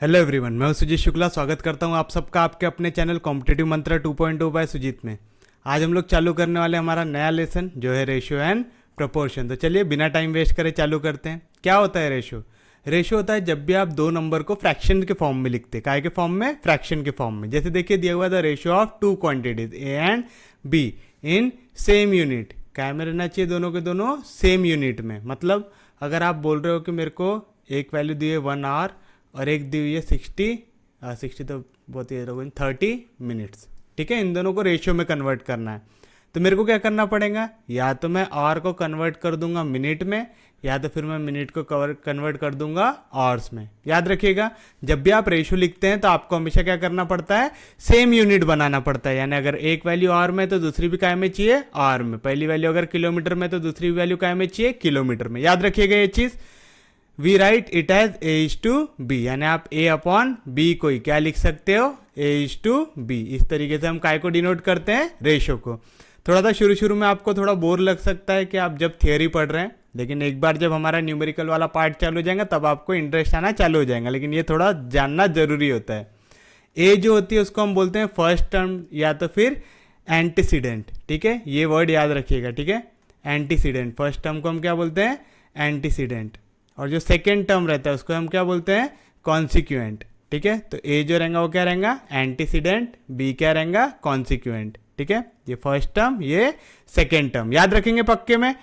Hello everyone, मैं हूं सुजीत शुक्ला। स्वागत करता हूं आप सबका आपके अपने चैनल कॉम्पिटिटिव मंत्रा 2.0 बाय सुजीत में। आज हम लोग चालू करने वाले हमारा नया लेसन जो है रेशियो एंड प्रोपोर्शन। तो चलिए बिना टाइम वेस्ट करे चालू करते हैं। क्या होता है रेशियो? रेशियो होता है जब भी आप दो नंबर को फ्रैक्शन के फॉर्म में लिखते हैं। काय के फॉर्म में? फ्रैक्शन के फॉर्म में। जैसे देखिए दिया हुआ the ratio of two quantities A and be in same unit. काय में रहना चाहिए? दोनों के दोनों सेम यूनिट में। मतलब अगर आप बोल रहे हो कि मेरे को एक वैल्यू दी है 1 आवर और एक दी हुई है 60 तो बहुत ही 30 मिनट्स। ठीक है, इन दोनों को रेशियो में कन्वर्ट करना है। तो मेरे को क्या करना पड़ेगा? या तो मैं आवर को कन्वर्ट कर दूंगा मिनट में, या तो फिर मैं मिनट को कन्वर्ट कर दूंगा आवर्स में। याद रखिएगा, जब भी आप रेशियो लिखते हैं तो आपको हमेशा क्या करना पड़ता है? सेम यूनिट बनाना पड़ता है। यानी अगर एक वैल्यू आवर में तो दूसरी भी काय में चाहिए? आवर में। पहली वैल्यू अगर किलोमीटर में तो दूसरी वैल्यू काय में चाहिए? किलोमीटर में। याद रखिएगा ये चीज़। We write it as A/B, यानी आप A अपॉन बी को ही क्या लिख सकते हो? A/B। इस तरीके से हम काय को डिनोट करते हैं? रेशियो को। थोड़ा सा शुरू में आपको थोड़ा बोर लग सकता है कि आप जब थियोरी पढ़ रहे हैं, लेकिन एक बार जब हमारा न्यूमेरिकल वाला पार्ट चालू हो जाएगा तब आपको इंटरेस्ट आना चालू हो जाएगा। लेकिन ये थोड़ा जानना जरूरी होता है। A जो होती है उसको हम बोलते हैं फर्स्ट टर्म या तो फिर एंटीसीडेंट। ठीक है, ये वर्ड याद रखिएगा। ठीक है, एंटीसीडेंट। फर्स्ट टर्म को हम क्या बोलते हैं? एंटीसीडेंट। और जो सेकेंड टर्म रहता है उसको हम क्या बोलते हैं? कॉन्सिक्वेंट। ठीक है, तो ए जो रहेगा वो क्या रहेगा? एंटीसीडेंट। बी क्या रहेगा? कॉन्सिक्वेंट। ठीक है, ये फर्स्ट टर्म, ये सेकेंड टर्म। याद रखेंगे पक्के में।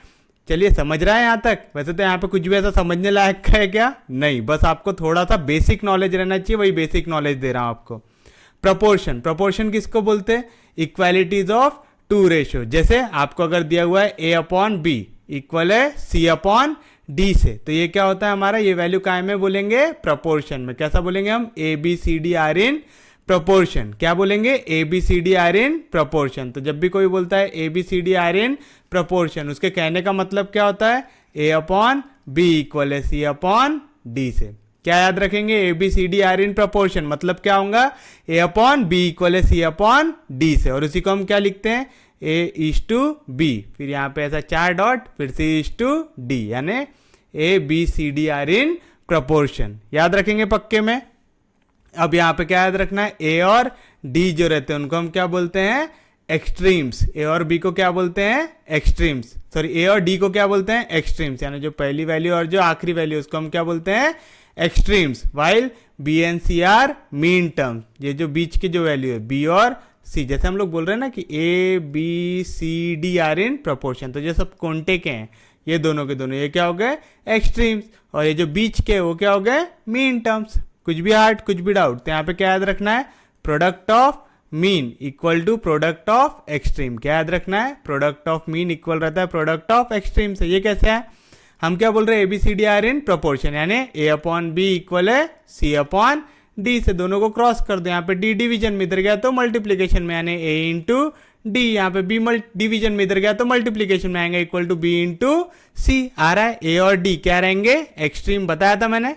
चलिए, समझ रहा है यहाँ तक? वैसे तो यहाँ पे कुछ भी ऐसा समझने लायक है क्या? नहीं, बस आपको थोड़ा सा बेसिक नॉलेज रहना चाहिए। वही बेसिक नॉलेज दे रहा हूँ आपको। प्रपोर्शन। प्रपोर्शन किसको बोलते हैं? Equalities of two ratio. जैसे आपको अगर दिया हुआ है A अपॉन बी इक्वल है C अपॉन डी से, तो ये क्या होता है हमारा? ये वैल्यू काय में बोलेंगे? प्रपोर्शन में। कैसा बोलेंगे हम? ABCD are in proportion. क्या बोलेंगे? ABCD are in proportion. तो जब भी कोई बोलता है ABCD आर इन प्रपोर्शन, उसके कहने का मतलब क्या होता है? A अपॉन बी इक्वल है C अपॉन डी से। क्या याद रखेंगे? ABCD आर इन प्रपोर्शन मतलब क्या होगा? A अपॉन बी इक्वल है C अपॉन डी से। और उसी को हम क्या लिखते हैं? A/B, फिर यहाँ पे ऐसा 4 डॉट, फिर C/D, यानी ABCD आर इन प्रपोर्शन। याद रखेंगे पक्के में। अब यहाँ पे क्या याद रखना है? A और D जो रहते हैं उनको हम क्या बोलते हैं? एक्सट्रीम्स। A और B को क्या बोलते हैं? एक्सट्रीम्स। सॉरी, A और D को क्या बोलते हैं? एक्सट्रीम्स। यानी जो पहली वैल्यू और जो आखिरी वैल्यू उसको हम क्या बोलते हैं? Extremes. While B and C are mean terms. ये जो बीच की जो वैल्यू है B और C, जैसे हम लोग बोल रहे हैं ना कि ABCD आर इन प्रपोर्शन, तो जो सब कोंटे के हैं ये दोनों के दोनों, ये क्या हो गए? एक्सट्रीम्स। और ये जो बीच के वो क्या हो गए? Mean terms. कुछ भी हार्ड, कुछ भी डाउट, तो यहाँ पे क्या याद रखना है? Product of mean equal to product of extreme. क्या याद रखना है? प्रोडक्ट ऑफ मीन इक्वल रहता है प्रोडक्ट ऑफ एक्सट्रीम से। ये कैसे है? हम क्या बोल रहे हैं? ABCD आर इन प्रपोर्शन, यानी A अपॉन बी इक्वल है C अपॉन डी से। दोनों को क्रॉस कर दो। यहाँ पे D डिवीजन में, इधर गया तो मल्टीप्लीकेशन में, यानी A इंटू डी। यहाँ पे B डिवीजन में, इधर गया तो मल्टीप्लीकेशन में आएंगे, equal to B into C। आ रहा है A और D क्या रहेंगे? एक्सट्रीम। बताया था मैंने।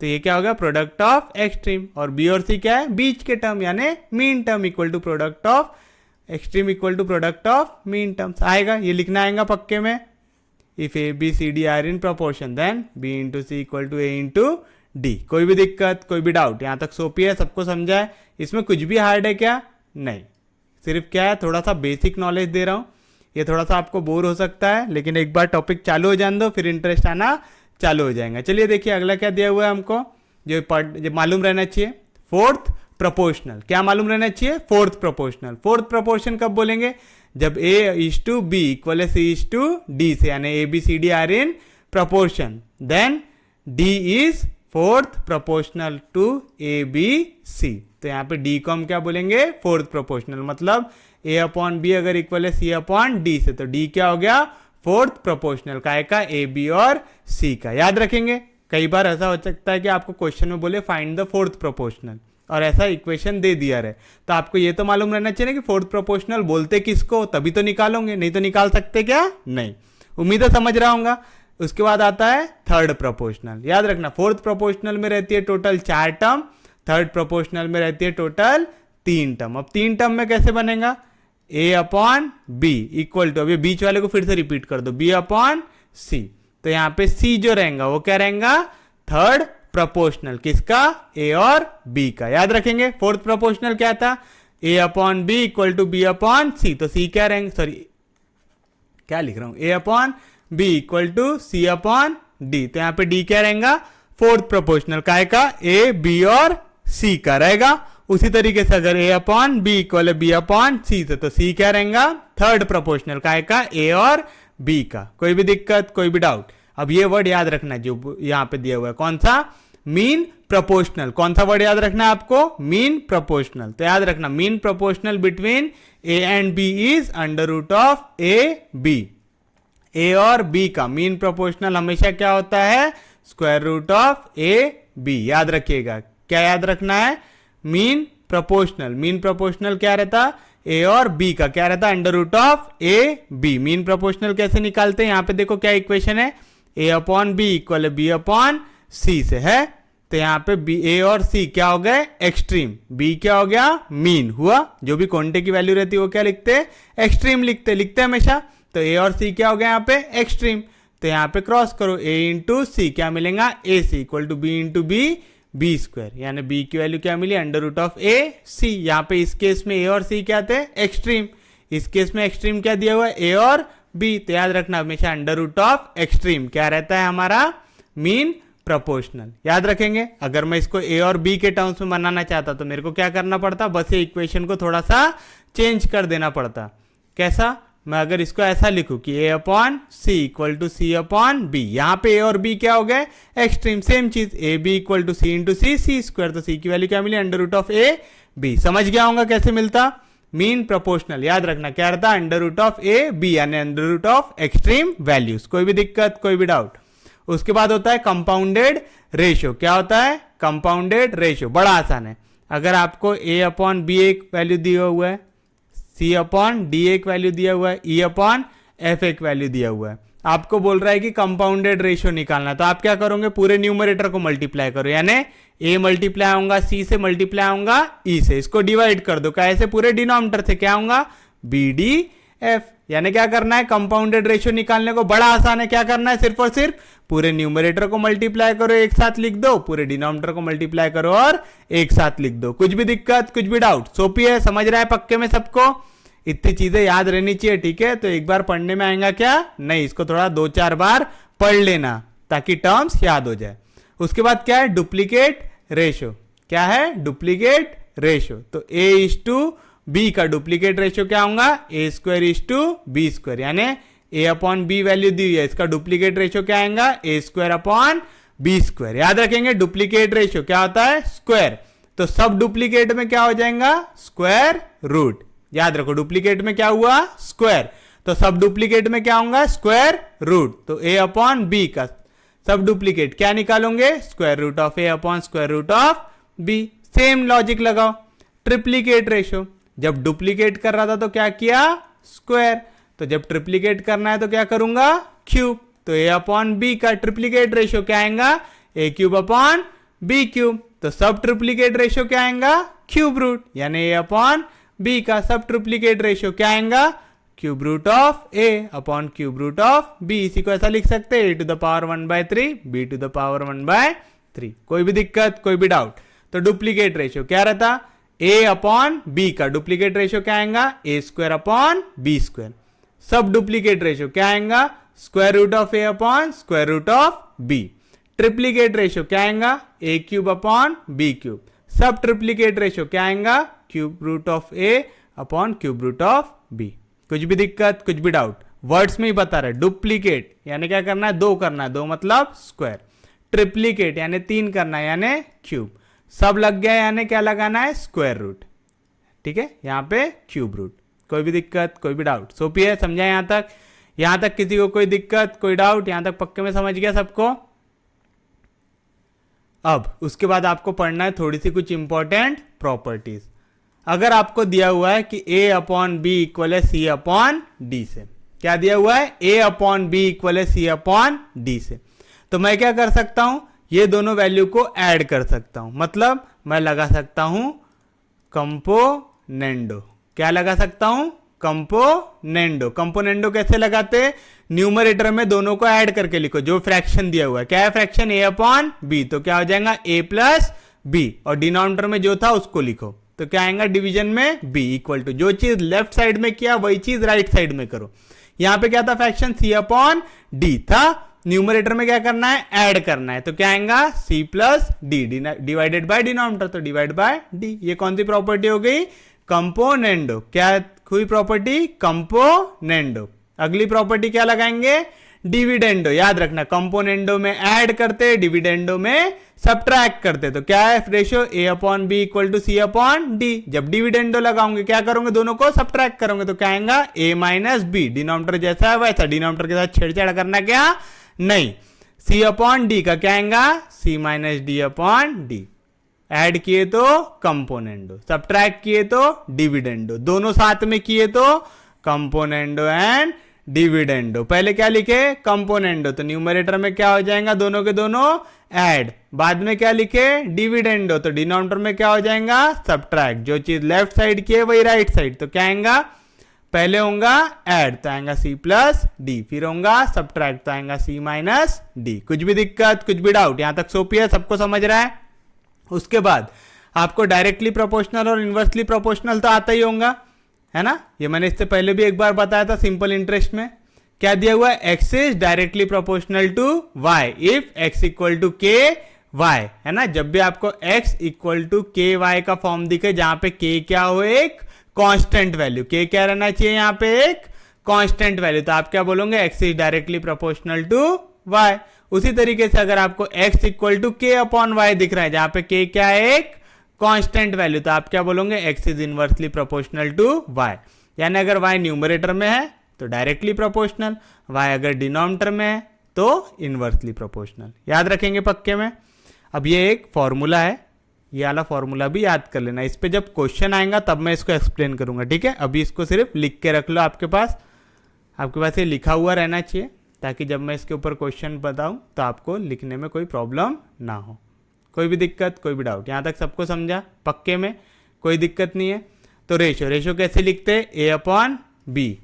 तो ये क्या होगा? Product of extreme. और B और C क्या है? बीच के टर्म, यानी mean term equal to product of extreme equal to product of mean terms. आएगा, ये लिखना आएगा पक्के में। If ABCD are in proportion then B into C equal to A into d. कोई भी दिक्कत, कोई भी डाउट? यहाँ तक सोपी है, सबको समझा है? इसमें कुछ भी हार्ड है क्या? नहीं, सिर्फ क्या है, थोड़ा सा बेसिक नॉलेज दे रहा हूँ। ये थोड़ा सा आपको बोर हो सकता है, लेकिन एक बार टॉपिक चालू हो जाने दो, फिर इंटरेस्ट आना चालू हो जाएगा। चलिए देखिए अगला क्या दिया हुआ है हमको, जो मालूम रहना चाहिए। Fourth proportional. क्या मालूम रहना चाहिए? Fourth proportional. फोर्थ प्रोपोर्शन कब बोलेंगे? जब A/B इक्वल है C/D से, यानी ABCD are in proportion, then D is fourth proportional to ABC। तो यहाँ पे D को हम क्या बोलेंगे? Fourth proportional. मतलब A अपॉन बी अगर इक्वल है C अपॉन डी से, तो D क्या हो गया? Fourth proportional. काय का? AB और C का। याद रखेंगे। कई बार ऐसा हो सकता है कि आपको क्वेश्चन में बोले फाइंड द फोर्थ प्रोपोर्शनल, और ऐसा इक्वेशन दे दिया रहे, तो आपको ये तो मालूम रहना चाहिए कि फोर्थ प्रोपोर्शनल बोलते किसको, तभी तो निकालोगे। नहीं तो निकाल सकते क्या? नहीं। उम्मीद है समझ रहा होगा। उसके बाद आता है थर्ड प्रोपोर्शनल। याद रखना, फोर्थ प्रोपोर्शनल में रहती है टोटल 4 टर्म, थर्ड प्रोपोर्शनल में रहती है टोटल 3 टर्म। अब 3 टर्म में कैसे बनेगा? A upon B equal to, अब ये बीच वाले को फिर से रिपीट कर दो, B अपॉन C। तो यहाँ पे C जो रहेगा वो क्या रहेगा? थर्ड प्रोपोर्शनल, किसका? ए और बी का। याद रखेंगे फोर्थ प्रोपोर्शनल क्या था? A upon B equal to B upon C. तो सी क्या रहेंगे, सॉरी क्या लिख रहा हूं, A upon B equal to C upon D. तो यहां पे डी क्या रहेगा? फोर्थ प्रोपोर्शनल काय का? ए बी और सी का रहेगा। उसी तरीके से अगर ए अपॉन बी इक्वल है बी अपॉन सी से, तो सी क्या रहेगा? थर्ड प्रोपोर्शनल काय का? ए और बी का। कोई भी दिक्कत, कोई भी डाउट? अब ये वर्ड याद रखना है जो यहां पे दिया हुआ है, कौन सा? Mean proportional. कौन सा वर्ड याद रखना है आपको? Mean proportional. तो याद रखना mean proportional between a and b is under root of A b. A और बी का मीन प्रोपोर्शनल हमेशा क्या होता है? Square root of A b. याद रखिएगा, क्या याद रखना है? Mean proportional. मीन प्रोपोर्शनल क्या रहता? ए और बी का क्या रहता? Under root of A b. Mean proportional कैसे निकालते हैं? यहां पे देखो क्या इक्वेशन है, ए अपॉन बी इक्वल है बी अपॉन सी से है। तो यहां पे बी, ए और सी क्या हो गए? एक्सट्रीम। बी क्या हो गया? मीन हुआ। जो भी क्वांटिटी की वैल्यू रहती है वो क्या लिखते हैं? एक्सट्रीम लिखते हमेशा। तो ए और सी क्या हो गया यहाँ पे? एक्सट्रीम। तो यहाँ पे क्रॉस करो, ए इंटू सी क्या मिलेगा? A C equal to B into B, B square. यानी बी की वैल्यू क्या मिली? Under root of A C. यहाँ पे इस केस में ए और सी क्या थे? एक्सट्रीम। इस केस में एक्सट्रीम क्या दिया हुआ है? ए और बी। तो याद रखना हमेशा अंडर रूट ऑफ एक्सट्रीम क्या रहता है हमारा? Mean proportional. याद रखेंगे। अगर मैं इसको ए और बी के टर्म्स में बनाना चाहता तो मेरे को क्या करना पड़ता? बस ये इक्वेशन को थोड़ा सा चेंज कर देना पड़ता। कैसा? मैं अगर इसको ऐसा लिखूं कि A upon C equal to C upon B, यहां पे ए और बी क्या हो गए? एक्सट्रीम। सेम चीज, A B equal to C into C, C square. तो सी की वैल्यू क्या मिली? Under root of A B. समझ गया होगा कैसे मिलता? Mean proportional. याद रखना क्या रहता? Under root of A B, यानी under root of extreme values. कोई भी दिक्कत, कोई भी डाउट? उसके बाद होता है कंपाउंडेड रेशियो। क्या होता है? Compounded ratio. बड़ा आसान है। अगर आपको ए अपॉन बी एक वैल्यू दिया हुआ है, सी अपॉन डी एक वैल्यू दिया हुआ है, ई अपॉन एफ एक वैल्यू दिया हुआ है, आपको बोल रहा है कि कंपाउंडेड रेशियो निकालना, तो आप क्या करोगे? पूरे न्यूमरेटर को मल्टीप्लाई करो। यानी ए मल्टीप्लाई होगा सी से, मल्टीप्लाई होगा ई से। इसको डिवाइड कर दो, कैसे? पूरे डिनोमिनेटर से क्या होगा? B d f. यानी क्या करना है? कंपाउंडेड रेशियो निकालने को बड़ा आसान है। क्या करना है? सिर्फ और सिर्फ पूरे न्यूमरेटर को मल्टीप्लाई करो, एक साथ लिख दो, पूरे डिनोमिनेटर को मल्टीप्लाई करो और एक साथ लिख दो। कुछ भी दिक्कत, कुछ भी डाउट? सोपी है, समझ रहा है पक्के में सबको? इतनी चीजें याद रहनी चाहिए, ठीक है? तो एक बार पढ़ने में आएगा क्या? नहीं, इसको थोड़ा 2-4 बार पढ़ लेना ताकि टर्म्स याद हो जाए। उसके बाद क्या है? Duplicate ratio. क्या है? Duplicate ratio. तो ए इज टू बी का डुप्लीकेट रेशियो क्या होगा? A square is to B square. यानी ए अपॉन बी वैल्यू दी हुई है, इसका डुप्लीकेट रेशियो क्या आएगा? ए स्क्वायर अपॉन बी स्क्वायर। याद रखेंगे डुप्लीकेट रेशियो क्या होता है? स्क्वायर। तो सब डुप्लीकेट में क्या हो जाएगा? Square root. याद रखो डुप्लीकेट में क्या हुआ? स्क्वायर। तो सब डुप्लीकेट में क्या होगा? Square root. तो ए अपॉन बी का सब डुप्लीकेट क्या निकालोगे? Square root of A upon square root of b. Same logic लगाओ। ट्रिप्लीकेट रेशियो, जब डुप्लीकेट कर रहा था तो क्या किया? स्क्वायर। तो जब ट्रिप्लीकेट करना है तो क्या करूंगा? क्यूब। तो ए अपॉन बी का ट्रिप्लीकेट रेशियो क्या आएगा? A cube upon b cube. तो सब ट्रिप्लीकेट रेशियो क्या आएगा? Cube root. यानी ए अपॉन बी का सब ट्रिप्लीकेट रेशियो क्या आएगा? Cube root of A upon cube root of B. इसी को ऐसा लिख सकते हैं, A to the power 1/3 B to the power 1/3। कोई भी दिक्कत, कोई भी डाउट? तो डुप्लीकेट रेशियो क्या रहता? ए अपॉन बी का डुप्लीकेट रेशियो क्या आएगा? ए square upon B square. Sub duplicate ratio क्या आएगा? Square root of A upon square root of b. Triplicate ratio क्या आएगा? A cube upon b cube. Sub triplicate ratio क्या आएगा? Cube root of A upon cube root of b. कुछ भी दिक्कत, कुछ भी डाउट? वर्ड्स में ही बता रहे। डुप्लीकेट यानी क्या करना है? 2 करना है, 2 मतलब स्क्वायर। ट्रिप्लीकेट यानी 3 करना है, यानी क्यूब। सब लग गया यानी क्या लगाना है? Square root. ठीक है, यहां पे क्यूब रूट। कोई भी दिक्कत, कोई भी डाउट? सोपी है, समझा यहां तक? यहां तक किसी को कोई दिक्कत, कोई डाउट? यहां तक पक्के में समझ गया सबको? अब उसके बाद आपको पढ़ना है थोड़ी सी कुछ इंपॉर्टेंट प्रॉपर्टीज। अगर आपको दिया हुआ है कि a अपॉन बी इक्वल है सी अपॉन डी से, क्या दिया हुआ है? a अपॉन बी इक्वल है सी अपॉन डी से, तो मैं क्या कर सकता हूं? ये दोनों वैल्यू को ऐड कर सकता हूं। मतलब मैं लगा सकता हूं कंपोनेंडो। क्या लगा सकता हूं? कंपोनेंडो। कंपोनेंडो कैसे लगाते? न्यूमरेटर में दोनों को ऐड करके लिखो, जो फ्रैक्शन दिया हुआ है। क्या है फ्रैक्शन? a अपॉन बी, तो क्या हो जाएगा a प्लस बी, और डिनोमिनेटर में जो था उसको लिखो, तो क्या आएगा डिवीजन में b इक्वल टू जो चीज लेफ्ट साइड में किया वही चीज राइट साइड में करो। यहां पे क्या था फ्रैक्शन? c अपॉन डी था, न्यूमरेटर में क्या करना है? ऐड करना है, तो क्या आएगा c plus D divided by denominator, तो डिवाइड बाय डी। ये कौन सी प्रॉपर्टी हो गई? कंपोनेंडो। क्या हुई प्रॉपर्टी? कंपोनेंडो। अगली प्रॉपर्टी क्या लगाएंगे? डिविडेंडो। याद रखना, कंपोनेंडो में ऐड करते, डिविडेंडो में सब्ट्रैक्ट करते, तो क्या है ratio? a upon B equal to C upon d. जब डिविडेंडो लगाओगे क्या करोगे? दोनों को सब्ट्रैक्ट करोगे, तो क्या आएगा? a minus B. डिनोमिनेटर जैसा है वैसा, डिनोमिनेटर के साथ छेड़छाड़ करना क्या नहीं। c अपॉन डी का क्या आएगा? c minus D upon D. Add किए तो कंपोनेंडो, सब्ट्रैक्ट किए तो डिविडेंडो, दोनों साथ में किए तो कंपोनेंडो एंड डिविडेंडो। पहले क्या लिखे? कंपोनेंडो, तो न्यूमरेटर में क्या हो जाएगा? दोनों के दोनों ऐड। बाद में क्या लिखे? डिविडेंडो, तो डिनोमिनेटर में क्या हो जाएगा? सब्ट्रैक्ट। जो चीज लेफ्ट साइड की है वही राइट साइड, तो क्या आएगा? पहले होगा ऐड, तो आएगा c प्लस डी, फिर होगा सब्ट्रैक्ट, तो आएगा c माइनस डी। कुछ भी दिक्कत, कुछ भी डाउट? यहां तक सोपी है, सबको समझ रहा है? उसके बाद आपको डायरेक्टली प्रोपोर्शनल और इनवर्सली प्रोपोर्शनल तो आता ही होगा, है ना? ये मैंने इससे पहले भी एक बार बताया था सिंपल इंटरेस्ट में। क्या दिया हुआ है? x is directly proportional to y if x equal to k y, है ना? जब भी आपको x equal to k y का फॉर्म दिखे, जहां पे k क्या हो? एक कांस्टेंट वैल्यू। k क्या रहना चाहिए यहाँ पे? एक कांस्टेंट वैल्यू, तो आप क्या बोलोगे? x is directly proportional to y। उसी तरीके से अगर आपको x equal to k upon y दिख रहा है, जहां पे k क्या है? एक कांस्टेंट वैल्यू, तो आप क्या बोलोगे? x is inversely proportional to y। यानी अगर y न्यूमरेटर में है तो डायरेक्टली प्रोपोर्शनल, y अगर डिनोमिनेटर में है तो इनवर्सली प्रोपोर्शनल। याद रखेंगे पक्के में। अब ये एक फॉर्मूला है, ये वाला फॉर्मूला भी याद कर लेना। इस पे जब क्वेश्चन आएगा तब मैं इसको एक्सप्लेन करूंगा, ठीक है? अभी इसको सिर्फ लिख के रख लो आपके पास ये लिखा हुआ रहना चाहिए, ताकि जब मैं इसके ऊपर क्वेश्चन बताऊं तो आपको लिखने में कोई प्रॉब्लम ना हो। कोई भी दिक्कत, कोई भी डाउट? यहाँ तक सबको समझा पक्के में? कोई दिक्कत नहीं है? तो रेशियो कैसे लिखते? a अपॉन बी,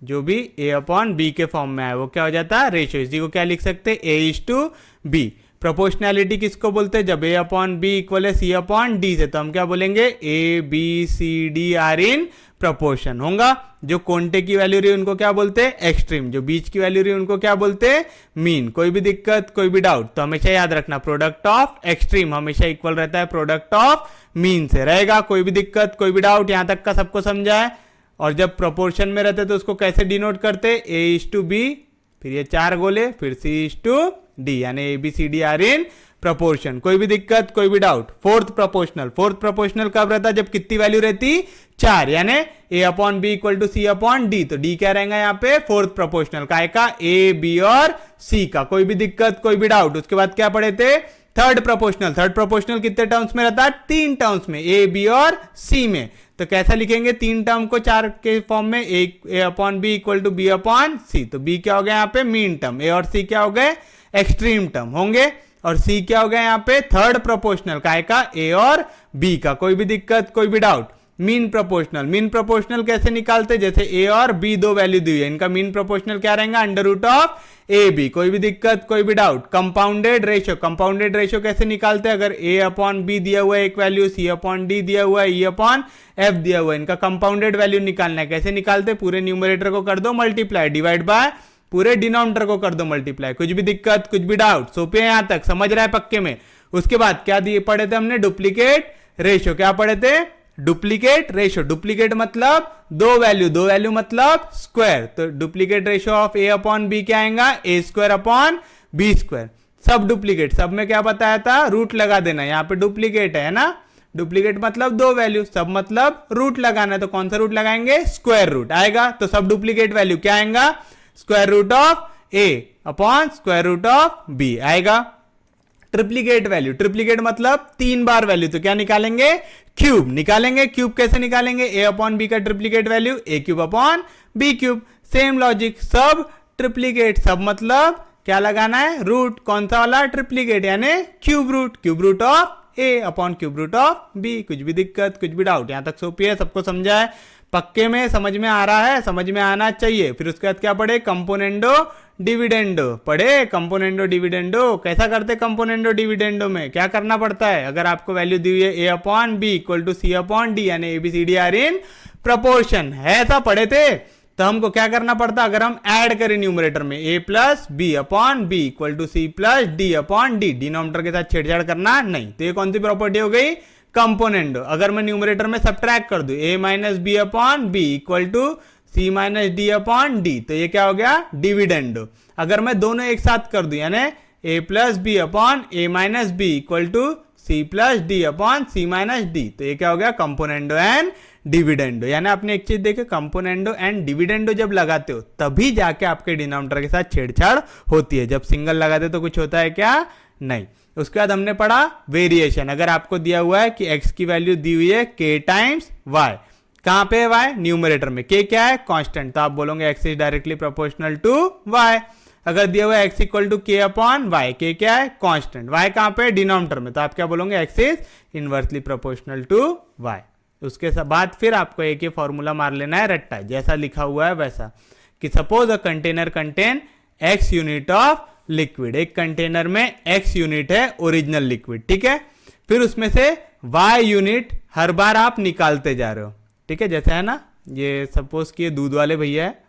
जो भी a अपॉन बी के फॉर्म में आए वो क्या हो जाता है? रेशियो। इसी को क्या लिख सकते? a is to b. Proportionality किसको बोलते हैं? जब a अपॉन बी इक्वल है c अपॉन डी से, तो हम क्या बोलेंगे? a b c d are in proportion होगा। जो कोंटे की वैल्यू रही उनको क्या बोलते हैं? एक्सट्रीम। जो बीच की वैल्यू रही उनको क्या बोलते हैं? मीन। कोई भी दिक्कत, कोई भी डाउट? तो हमेशा याद रखना, प्रोडक्ट ऑफ एक्सट्रीम हमेशा इक्वल रहता है प्रोडक्ट ऑफ मीन से रहेगा। कोई भी दिक्कत, कोई भी डाउट? यहां तक का सबको समझा है? और जब प्रोपोर्शन में रहते तो उसको कैसे डिनोट करते? a इज टू बी, फिर ये चार गोले, फिर c इज टू डी, यानी a B C D are in proportion. कोई भी दिक्कत, कोई भी डाउट? फोर्थ प्रोपोर्शनल कब रहता? जब कितनी वैल्यू रहती? चार, यानी a upon B equal to C upon D, तो d क्या रहेगा यहाँ पे? फोर्थ प्रोपोर्शनल का a b और c का। कोई भी दिक्कत, कोई भी डाउट? उसके बाद क्या पढ़े थे? थर्ड प्रोपोर्शनल कितने टर्म्स में रहता है? 3 टर्म्स में, a b और c में। तो कैसा लिखेंगे 3 टर्म को 4 के फॉर्म में? a upon B equal to B upon C, तो b क्या हो गया यहाँ पे? Mean term. a और c क्या हो गए? एक्सट्रीम टर्म होंगे। और c क्या हो गया यहाँ पे? थर्ड प्रोपोर्शनल का a और b का। कोई भी दिक्कत, कोई भी डाउट? मीन प्रोपोर्शनल कैसे निकालते? जैसे a और b दो वैल्यू दी हुई है, इनका मीन प्रोपोर्शनल क्या रहेगा? Under root of A b. कोई भी दिक्कत, कोई भी डाउट? कंपाउंडेड रेशियो कैसे निकालते हैं? अगर a अपॉन बी दिया हुआ है एक वैल्यू, c अपॉन डी दिया हुआ है, e अपॉन f दिया हुआ है, इनका कंपाउंडेड वैल्यू निकालना है। कैसे निकालते? पूरे न्यूमरेटर को कर दो मल्टीप्लाई, डिवाइड बाय पूरे डिनोमिनेटर को कर दो मल्टीप्लाई। कुछ भी दिक्कत, कुछ भी डाउट? सोपे यहां तक समझ रहा है पक्के में? उसके बाद क्या दिए पढ़े थे हमने? Duplicate ratio. क्या पढ़े थे? Duplicate ratio. डुप्लीकेट मतलब दो वैल्यू मतलब स्क्वायर। तो duplicate ratio of a upon b क्या आएगा? a square upon B square. Sub duplicate, sub में क्या बताया था? रूट लगा देना। यहाँ पे डुप्लीकेट है ना? डुप्लीकेट मतलब दो वैल्यू, सब मतलब रूट लगाना है। तो कौन सा रूट लगाएंगे? स्क्वायर रूट आएगा। तो सब डुप्लीकेट वैल्यू क्या आएगा? Square root of a upon square root of b आएगा। ट्रिप्लीकेट मतलब 3 बार वैल्यू, तो क्या निकालेंगे? क्यूब निकालेंगे। क्यूब कैसे निकालेंगे? a अपॉन बी का triplicate value a cube upon b cube. Same logic, सब ट्रिप्लीकेट, सब मतलब क्या लगाना है? रूट। कौन सा वाला? ट्रिप्लीकेट, यानी cube root of A upon cube root of b. कुछ भी दिक्कत, कुछ भी डाउट, यहाँ तक सोपी है, सबको समझा है, पक्के में समझ में आ रहा है, समझ में आना चाहिए। फिर उसके बाद क्या पढ़े, कंपोनेंडो डिविडेंडो पढ़े। कंपोनेंडो डिविडेंडो कैसा करते, कंपोनेंडो डिविडेंडो में क्या करना पड़ता है, अगर आपको वैल्यू दी हुई है ए upon B equal to C upon D, यानी एबीसीडी आर इन प्रपोर्शन है, ऐसा पढ़े थे। तो हमको क्या करना पड़ता, अगर हम ऐड करें न्यूमरेटर में A plus B upon B equal to C plus D upon D, denominator के साथ छेड़छाड़ करना नहीं। तो ये कौन सी प्रॉपर्टी हो गई, कंपोनेंडो। अगर मैं न्यूमरेटर में सब्ट्रैक्ट कर दूं A minus B upon B equal to C minus D upon D, तो ये क्या हो गया, डिविडेंडो। अगर मैं दोनों एक साथ कर दूं, यानी A plus B upon A minus B equal to C plus D upon C minus D, तो ये क्या हो गया, कंपोनेंडो एंड डिविडेंडो। यानी आपने एक चीज देखे, कंपोनेंडो एंड डिविडेंडो जब लगाते हो तभी जाके आपके डिनोमिनेटर के साथ छेड़छाड़ होती है, जब सिंगल लगाते तो कुछ होता है क्या, नहीं। उसके बाद हमने पढ़ा वेरिएशन। अगर आपको दिया हुआ है कि x की वैल्यू दी हुई है k टाइम्स y, कहां पे है y, न्यूमरेटर में, k क्या है, कांस्टेंट, तो आप बोलोगे x is directly proportional to y। अगर दिया हुआ है x equal to k upon y, k क्या है, कांस्टेंट, y कहां पे, डिनोमिनेटर में, तो आप क्या बोलोगे, x is inversely proportional to y। उसके बाद फिर आपको एक ही फॉर्मूला मार लेना है रट्टा, जैसा लिखा हुआ है वैसा, कि suppose a container contain x unit of liquid, एक कंटेनर में x यूनिट है ओरिजिनल लिक्विड, ठीक है। फिर उसमें से y यूनिट हर बार आप निकालते जा रहे हो, ठीक है। जैसे है ना, ये सपोज कि दूध वाले भैया है,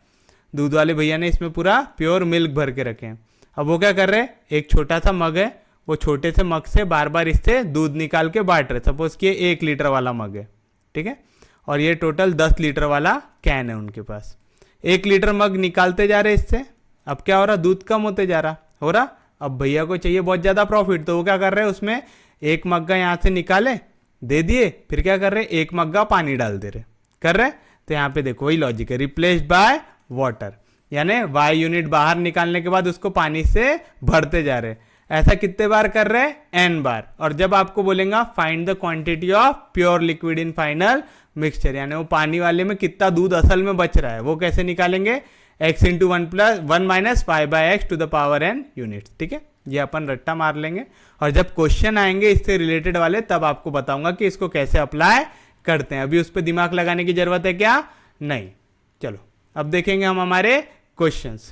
दूध वाले भैया ने इसमें पूरा प्योर मिल्क भर के रखे हैं। अब वो क्या कर रहे हैं, एक छोटा सा मग है, वो छोटे से मग से बार बार इससे दूध निकाल के बांट रहे। सपोज कि 1 लीटर वाला मग है, ठीक है, और ये टोटल 10 लीटर वाला कैन है उनके पास। 1 लीटर मग निकालते जा रहे इससे, अब क्या हो रहा, दूध कम होते जा रहा, हो रहा। अब भैया को चाहिए बहुत ज्यादा प्रॉफिट, तो वो क्या कर रहे हैं, उसमें 1 मग्गा यहां से निकाले दे दिए, फिर क्या कर रहे, 1 मग्गा पानी डाल दे रहे, कर रहे। तो यहाँ पे देखो वही लॉजिक है, रिप्लेस्ड बाय वाटर, यानी y यूनिट बाहर निकालने के बाद उसको पानी से भरते जा रहे। ऐसा कितने बार कर रहे हैं, n बार। और जब आपको बोलेगा find the quantity of pure liquid in final mixture, यानी वो पानी वाले में कितना दूध असल में बच रहा है, वो कैसे निकालेंगे, x into 1 minus pi by x to the power n unit, ठीक है। ये अपन रट्टा मार लेंगे, और जब क्वेश्चन आएंगे इससे रिलेटेड वाले तब आपको बताऊंगा कि इसको कैसे अप्लाई करते हैं। अभी उस पर दिमाग लगाने की जरूरत है क्या, नहीं। चलो अब देखेंगे हम हमारे क्वेश्चंस।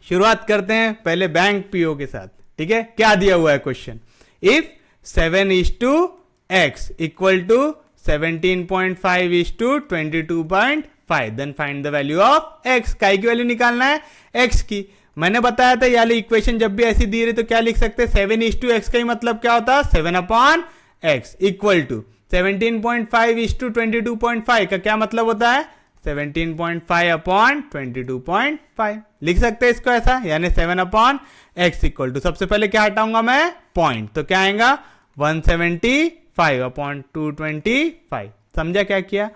शुरुआत करते हैं पहले बैंक पीओ के साथ, ठीक है। क्या दिया हुआ है question, if 7:x equal to 17.5:22.5 then find the value of x। काय की वैल्यू निकालना है, x की। मैंने बताया था याली इक्वेशन जब भी ऐसी दी रही तो क्या लिख सकते हैं, 7:x का ही मतलब क्या होता है, 7/x इक्वल टू 17.5:22.5 का क्या मतलब होता है, 17.5/22.5 लिख सकते हैं इसको ऐसा, यानी 7/x इक्वल टू, सबसे पहले क्या हटाऊंगा मैं, पॉइंट, तो क्या आएगा 175/225। समझा क्या किया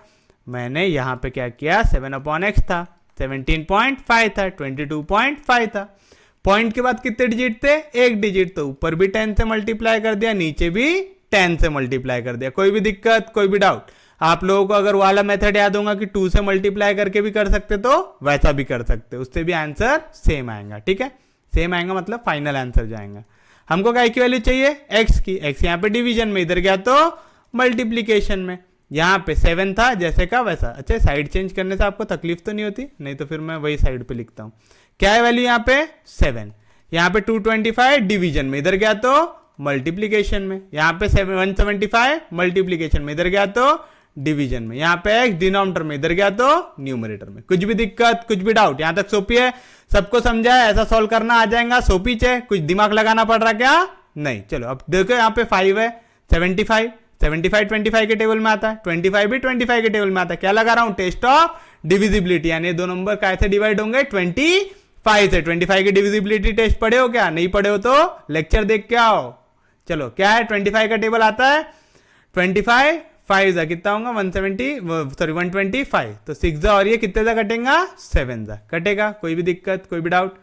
मैंने, यहां पे क्या किया, 7/x था, 17.5 था, 22.5 था। पॉइंट के बाद कितने डिजिट थे, 1 डिजिट, तो ऊपर भी 10 से मल्टीप्लाई कर दिया, नीचे भी 10 से मल्टीप्लाई कर दिया। कोई भी दिक्कत, कोई भी डाउट, आप लोगों को अगर वाला मेथड याद होगा कि 2 से मल्टीप्लाई करके भी कर सकते तो वैसा भी कर सकते, उससे भी आंसर सेम आएगा, ठीक है। सेम आएगा मतलब फाइनल आंसर जाएगा। हमको क्या की वैल्यू चाहिए, x की। x यहाँ पे डिवीजन में, इधर गया तो मल्टीप्लीकेशन में। यहाँ पे 7 था जैसे का वैसा। अच्छा, साइड चेंज करने से आपको तकलीफ तो नहीं होती, नहीं तो फिर मैं वही साइड पे लिखता हूँ। क्या है वैल्यू यहाँ पे, 7। यहाँ पे 225 डिवीजन में, इधर गया तो मल्टीप्लीकेशन में। यहाँ पे 175 मल्टीप्लीकेशन में, इधर गया तो डिवीजन में। यहाँ पे x डिनोमिनेटर में, इधर गया तो न्यूमरेटर में। कुछ भी दिक्कत, कुछ भी डाउट, यहाँ तक सोपी है, सबको समझा है, ऐसा सॉल्व करना आ जाएगा, सोपी है, कुछ दिमाग लगाना पड़ रहा क्या, नहीं। चलो अब देखो, यहाँ पे 5 है, 75 25 के टेबल में आता है, 25 भी 25 के टेबल में आता है। क्या लगा रहा हूं, टेस्ट ऑफ डिविजिबिलिटी, यानी दो नंबर कैसे डिवाइड होंगे, 25 से। 25 की डिविजिबिलिटी टेस्ट पढ़े हो क्या, नहीं पढ़े हो तो लेक्चर देख के आओ। चलो क्या है, 25 का टेबल आता है, 25 5 जा कितना होगा, 125, तो 6 जा, और ये कितने जा कटेगा, 7 जा कटेगा। कोई भी दिक्कत, कोई भी डाउट।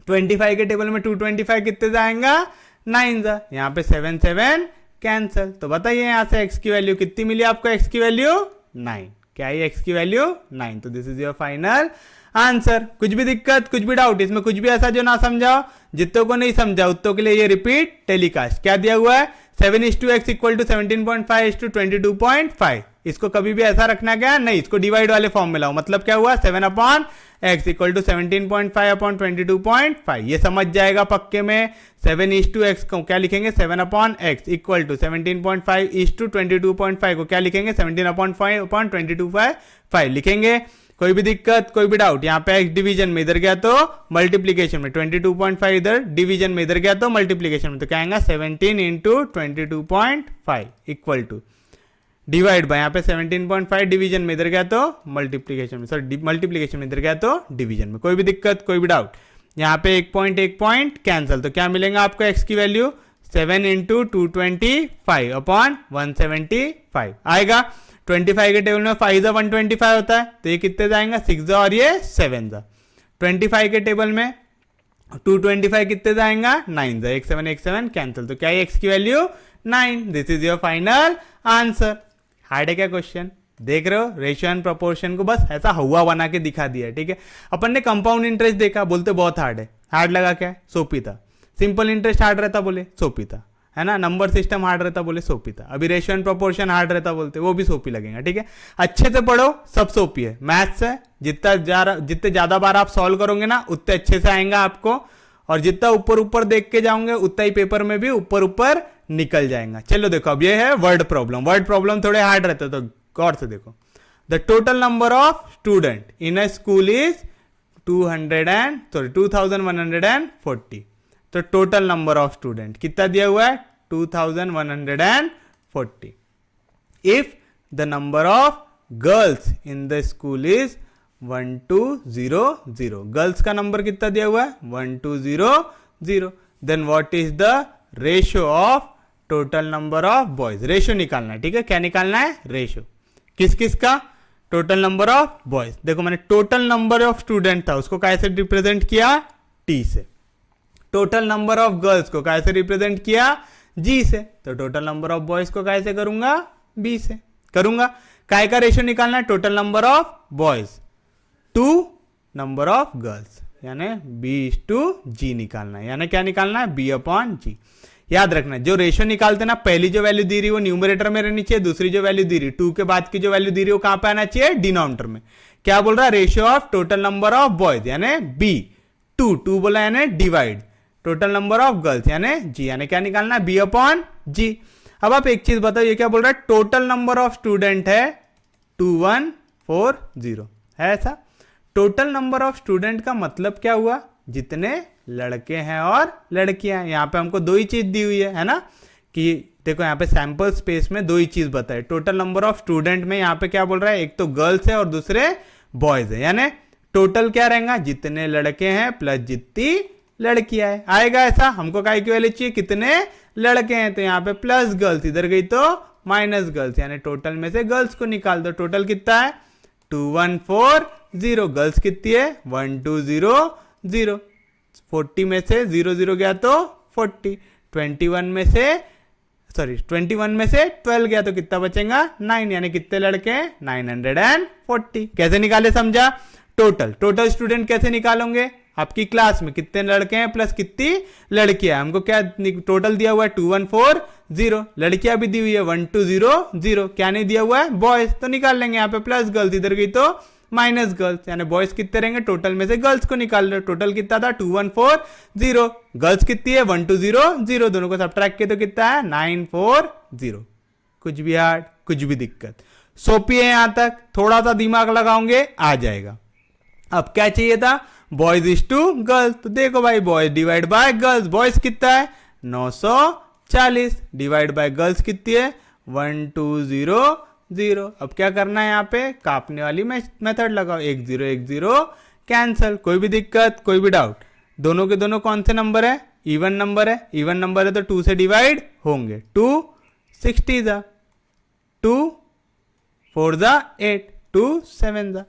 25 के टेबल में 225 कितने जा आएगा, 9 जा। यहाँ पे 7 कैंसल। तो बताइए यहां से x की वैल्यू कितनी मिली आपको, x की वैल्यू 9। क्या है x की वैल्यू 9, तो this is your final answer. कुछ भी दिक्कत, कुछ भी डाउट, इसमें कुछ भी ऐसा जो ना समझाओ, जितों को नहीं समझा उतों के लिए ये रिपीट टेलीकास्ट। क्या दिया हुआ है 7:x इक्वल टू 17.5:22.5। इसको कभी भी ऐसा रखना क्या नहीं, इसको डिवाइड वाले फॉर्म में लाओ। मतलब क्या हुआ 7/x इक्वल टू 17.5/22.5। ये समझ जाएगा पक्के में। 7:x को क्या लिखेंगे 7/x इक्वल टू 17.5:22.5 को क्या लिखेंगे 17/5/22.5 लिखेंगे। कोई भी दिक्कत, कोई भी डाउट, यहाँ पे x डिवीजन में इधर गया तो मल्टीप्लीकेशन में, 22.5 इधर डिवीजन में, इधर गया तो मल्टीप्लीकेशन में, तो क्या आएगा 17 into 22.5 equal to divide by, यहाँ पे 17.5 डिवीजन में इधर गया तो मल्टीप्लीकेशन में, सॉरी मल्टीप्लीकेशन में इधर गया तो डिवीजन में। कोई भी दिक्कत, कोई भी डाउट, यहाँ पे एक पॉइंट कैंसिल, तो क्या मिलेगा आपको x की वैल्यू 7 इंटू 225 अपॉन 175 आएगा। 25 के टेबल में 5 125 होता है, तो ये कितने जाएगा 6 और ये 7 जा। 25 के टेबल में 225 कितने जाएगा 9 जा, 1 7 कैंसिल, तो क्या है x की value 9। This is your final answer. Hard है क्या क्वेश्चन, देख रहे हो, रेशियो एंड प्रोपोर्शन को बस ऐसा हुआ बना के दिखा दिया, ठीक है। अपन ने कंपाउंड इंटरेस्ट देखा, बोलते बहुत हार्ड है, हार्ड लगा क्या है सोपी था। सिंपल इंटरेस्ट हार्ड रहता बोले सोपी था, है ना। नंबर सिस्टम हार्ड रहता बोले सोपी था। अभी रेशियो एंड प्रोपोर्शन हार्ड रहता बोलते वो भी सोपी लगेगा, ठीक है। अच्छे से पढ़ो, सब सोपी है। मैथ्स है, जितने ज्यादा बार आप सॉल्व करोगे ना उतने अच्छे से आएगा आपको, और जितना ऊपर ऊपर देख के जाओगे उतना ही पेपर में भी ऊपर ऊपर निकल जाएगा। चलो देखो, अब ये है वर्ड प्रॉब्लम। वर्ड प्रॉब्लम थोड़े हार्ड रहते, तो गौर से देखो। The total number of student in a school is 2140। तो टोटल नंबर ऑफ स्टूडेंट कितना दिया हुआ है 2140। If the number of girls in the school is 1200, girls का नंबर कितना दिया हुआ है 1200, then what is the ratio of total number of boys. Ratio निकालना है, ठीक है। क्या निकालना है रेशियो, किस किस का, टोटल नंबर ऑफ बॉयज। देखो मैंने टोटल नंबर ऑफ स्टूडेंट था उसको कैसे रिप्रेजेंट किया टी से, टोटल नंबर ऑफ गर्ल्स को कैसे रिप्रेजेंट किया जी से, तो टोटल नंबर ऑफ बॉयज को कैसे करूंगा बी से करूंगा। काय का रेशियो निकालना है total number of boys to number of girls, यानी B/G निकालना है, यानी क्या निकालना है B/G। याद रखना जो रेशियो निकालते ना, पहली जो वैल्यू दी रही वो न्यूमरेटर में रहनी चाहिए, दूसरी जो वैल्यू दी रही 2 के बाद की जो वैल्यू दी रही वो कहां पे आना चाहिए डिनोमिनेटर में। क्या बोल रहा है ratio of total number of boys यानी B/2 बोला यानी divide total number of girls यानी G, यानी क्या निकालना है B/G। अब आप एक चीज बताओ, ये क्या बोल रहा है टोटल नंबर ऑफ स्टूडेंट है 2140 है ऐसा। टोटल नंबर ऑफ स्टूडेंट का मतलब क्या हुआ जितने लड़के हैं और लड़कियां। यहाँ पे हमको दो ही चीज दी हुई है ना, कि देखो यहाँ पे सैंपल स्पेस में दो ही चीज बताए। टोटल नंबर ऑफ स्टूडेंट में यहाँ पे क्या बोल रहा है, एक तो गर्ल्स है और दूसरे बॉयज है, यानी टोटल क्या रहेगा जितने लड़के हैं प्लस जितनी लड़कियां है आएगा ऐसा। हमको काय की वैल्यू चाहिए कितने लड़के हैं, तो यहाँ पे प्लस गर्ल्स, इधर गई तो माइनस गर्ल्स, यानी टोटल में से गर्ल्स को निकाल दो। टोटल कितना है 2140, गर्ल्स कितनी है 1200, 40 में से 00 गया तो 40, 21 में से 12 गया तो कितना बचेगा 9, यानी कितने लड़के हैं 940। कैसे निकाले समझा। टोटल स्टूडेंट कैसे निकालोगे, आपकी क्लास में कितने लड़के हैं प्लस कितनी लड़कियां हैं। हमको क्या टोटल दिया हुआ है 2140, लड़कियां भी दी हुई है 1200, क्या नहीं दिया हुआ है बॉयज, तो निकाल लेंगे यहाँ पे प्लस गर्ल्स, इधर गई तो माइनस गर्ल्स, यानी बॉयज कितने रहेंगे टोटल में से गर्ल्स को निकाल लो। टोटल कितना था 2140, गर्ल्स कितनी है 1200, दोनों को सब्ट्रैक्ट किया तो कितना है 940। कुछ भी हार्ड, कुछ भी दिक्कत, सोपी है यहां तक, थोड़ा सा दिमाग लगाओगे आ जाएगा। अब क्या चाहिए था बॉयज इज टू गर्ल्स, तो देखो भाई boys divide by girls, boys कितना है 940 डिवाइड बाय गर्ल्स कितनी है 1200। अब क्या करना है यहाँ पे काटने वाली मेथड लगाओ, 1 0 1 0 कैंसल। कोई भी दिक्कत, कोई भी डाउट, दोनों के दोनों कौन से नंबर है इवन नंबर है, इवन नंबर है तो 2 से डिवाइड होंगे, 2 60 जा, 2 4 जा 8, 2 7 जा,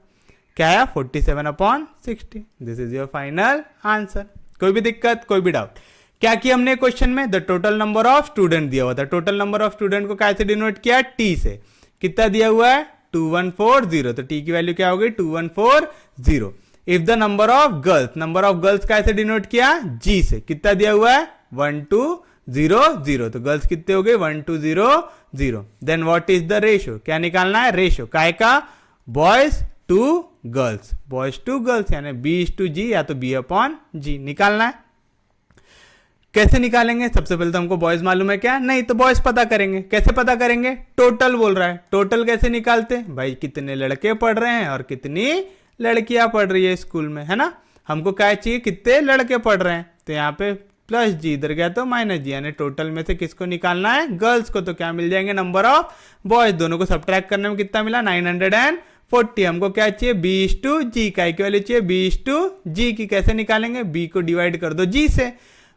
क्या है 47/60। This is your final answer. कोई भी दिक्कत, कोई भी डाउट। क्या किया हमने क्वेश्चन में, the total number of student दिया हुआ था, टोटल नंबर ऑफ स्टूडेंट को कैसे डिनोट किया टी से, कितना दिया हुआ है 2140, तो टी की वैल्यू क्या हो गई 2140। If the number of girls का ऐसे डिनोट किया जी से, कितना दिया हुआ है 1 2 0 0, तो गर्ल्स कितने हो गए 1 2 0 0। Then what is the ratio, क्या निकालना है रेशो काय का, बॉयज टू गर्ल्स यानी B/G या तो B/G निकालना है। कैसे निकालेंगे, सबसे पहले तो हमको बॉयज मालूम है क्या, नहीं तो बॉयज पता करेंगे। कैसे पता करेंगे, टोटल बोल रहा है, टोटल कैसे निकालते हैं भाई, कितने लड़के पढ़ रहे हैं और कितनी लड़कियां पढ़ रही है स्कूल में, है ना। हमको क्या चाहिए, कितने लड़के पढ़ रहे हैं, तो यहाँ पे प्लस जी, इधर गया तो माइनस जी, यानी टोटल में से किसको निकालना है, गर्ल्स को। तो क्या मिल जाएंगे, नंबर ऑफ बॉयज। दोनों को सब्ट्रैक्ट करने में कितना मिला 940। हमको क्या चाहिए B/G, काय की वैल्यू चाहिए B/G की। कैसे निकालेंगे, B को डिवाइड कर दो G से।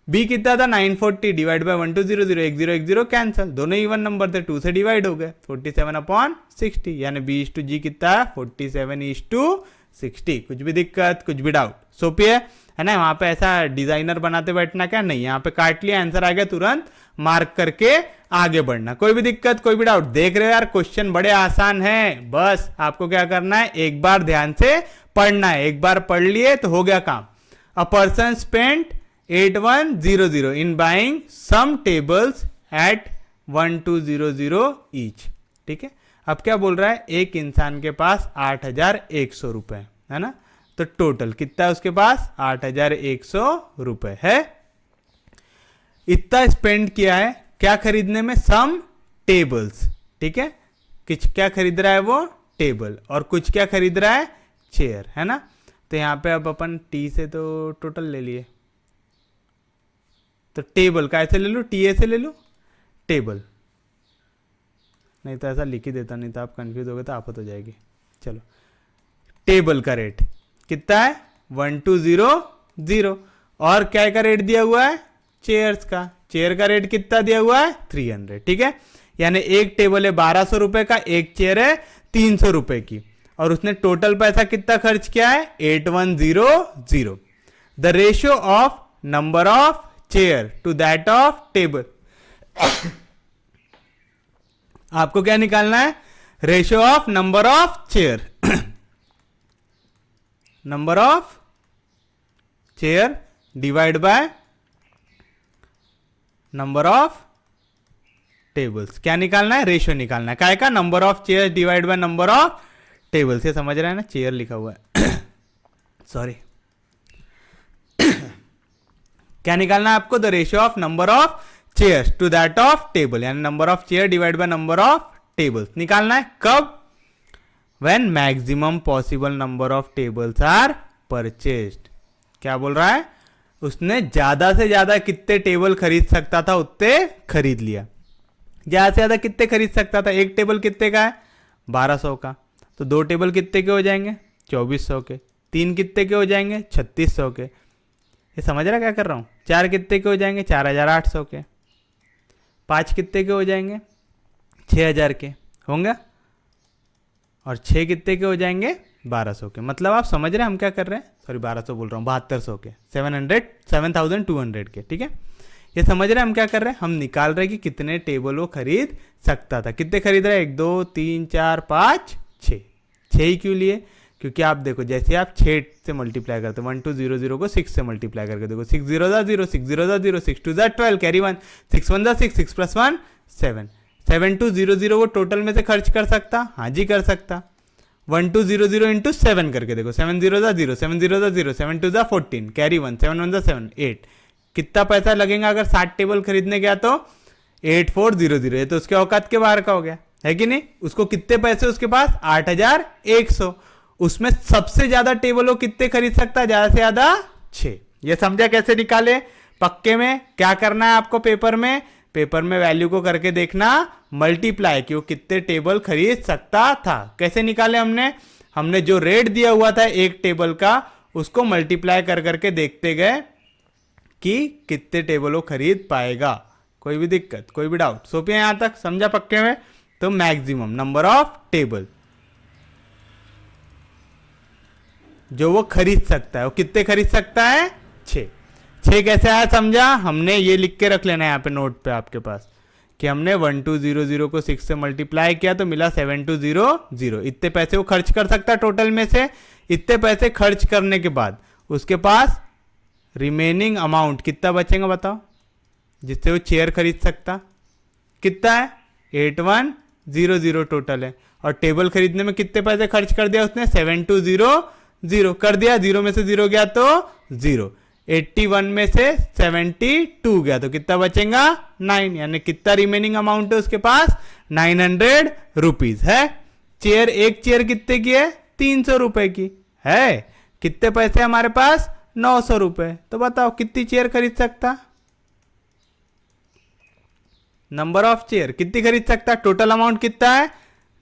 B कितना था 940 डिवाइड बाय 1 2 0 0, 1 0 1 0 कैंसिल, दोनों इवन नंबर थे, 2 से डिवाइड हो गए, 47/60 यानी B/G कितना है 47:60। कुछ भी दिक्कत, कुछ भी डाउट, सोपी है ना। वहां पे ऐसा डिजाइनर बनाते बैठना क्या नहीं, यहाँ पे काट लिया आंसर आ गया, तुरंत मार्क करके आगे बढ़ना। कोई भी दिक्कत, कोई भी डाउट, देख रहे हो यार क्वेश्चन बड़े आसान है, बस आपको क्या करना है, एक बार ध्यान से पढ़ना है, एक बार पढ़ लिए तो हो गया काम। A person spent 8100 in buying some tables at 1200 each, ठीक है। अब क्या बोल रहा है, एक इंसान के पास 8100 रुपए है ना, तो टोटल कितना है उसके पास 8100 रुपए है। इतना स्पेंड किया है क्या खरीदने में, सम टेबल्स, ठीक है। कुछ क्या खरीद रहा है वो टेबल, और कुछ क्या खरीद रहा है चेयर, है ना। तो यहां पे अब अपन टी से तो टोटल ले लिए, तो टेबल का ऐसे ले लूं, टी से ले लूं टेबल, नहीं तो ऐसा लिख ही देता, नहीं तो आप कंफ्यूज हो गए तो आफत हो जाएगी। चलो, टेबल का रेट कितना है 1200, और क्या का रेट दिया हुआ है चेयर्स का, चेयर का रेट कितना दिया हुआ है 300, ठीक है। यानी एक टेबल है 1200 रुपए का, एक चेयर है 300 रुपए की, और उसने टोटल पैसा कितना खर्च किया है 8100। The ratio of number of chair to that of table, आपको क्या निकालना है, ratio of number of chair, number of chair divide by number of tables. क्या निकालना है, रेशियो निकालना है, काय का, number of chair divide by number of tables. ये समझ रहे हैं ना, चेयर लिखा हुआ है सॉरी क्या निकालना है आपको, the ratio of number of chairs to that of table, यानी number of chair divide by number of tables निकालना है। कब, when maximum possible number of tables are purchased. क्या बोल रहा है, उसने ज्यादा से ज्यादा कितने टेबल खरीद सकता था उतने खरीद लिया। ज्यादा से ज्यादा कितने खरीद सकता था, एक टेबल कितने का है 1200 का, तो दो टेबल कितने के हो जाएंगे 2400 के, तीन कितने के हो जाएंगे 3600 के, ये समझ रहा क्या कर रहा हूं, चार कितने के हो जाएंगे 4800 के, पांच कितने के हो जाएंगे 6000 के होंगे, और छह कितने के हो जाएंगे 1200 के। मतलब आप समझ रहे हैं हम क्या कर रहे हैं, सॉरी 1200 बोल रहा हूँ 7200 के, 7200 के, ठीक है। ये समझ रहे हैं हम क्या कर रहे हैं, हम निकाल रहे हैं कि कितने टेबल वो खरीद सकता था। कितने खरीद रहे हैं, 1 2 3 4 5 6, 6 ही क्यों लिए, क्योंकि आप देखो जैसे आप 6 से मल्टीप्लाई करते हो 1200 को 6 से मल्टीप्लाई करके देखो, 6 0 0 6 0 0 6 2 12 कैरी 1 6 1 6 6 + 1 7 7200 वो टोटल में से खर्च कर सकता, हाँ जी कर सकता। 1200 इंटू 7 करके देखो, 7 0 0 7 0 0 7 2 14 कैरी 1 7 1 7 8, कितना पैसा लगेगा अगर 60 टेबल खरीदने गया तो 8400, ये तो उसके औकात के बाहर का हो गया है कि नहीं। उसको कितने पैसे उसके पास 8100, उसमें सबसे ज्यादा टेबल वो कितने खरीद सकता है, ज्यादा से ज्यादा 6। ये समझा कैसे निकाले, पक्के में क्या करना है आपको, पेपर में वैल्यू को करके देखना मल्टीप्लाई कि वो कितने टेबल खरीद सकता था। कैसे निकाले हमने जो रेट दिया हुआ था एक टेबल का उसको मल्टीप्लाई कर करके देखते गए कि कितने टेबल वो खरीद पाएगा। कोई भी दिक्कत, कोई भी डाउट, सोपी है यहां तक, समझा पक्के में। तो मैक्सिमम नंबर ऑफ टेबल जो वो खरीद सकता है, वो कितने खरीद सकता है 6। 6 कैसे आया समझा, हमने ये लिख के रख लेना है यहाँ पे नोट पे आपके पास कि हमने 1200 को 6 से मल्टीप्लाई किया तो मिला 7200। इतने पैसे वो खर्च कर सकता है टोटल में से, इतने पैसे खर्च करने के बाद उसके पास रिमेनिंग अमाउंट कितना बचेगा बताओ, जिससे वो चेयर खरीद सकता। कितना है? 8100 टोटल है। और टेबल खरीदने में कितने पैसे खर्च कर दिया उसने? 7200 कर दिया, 0 में से 0 गया तो 0, 81 में से 72 गया तो कितना बचेगा? 9, यानी कितना रिमेनिंग अमाउंट है उसके पास? 900 रुपीज है। चेयर, एक चेयर कितने की है? 300 रुपए की है। कितने पैसे हमारे पास? 900 रुपए। तो बताओ कितनी चेयर खरीद सकता? नंबर ऑफ चेयर कितनी खरीद सकता? टोटल अमाउंट कितना है?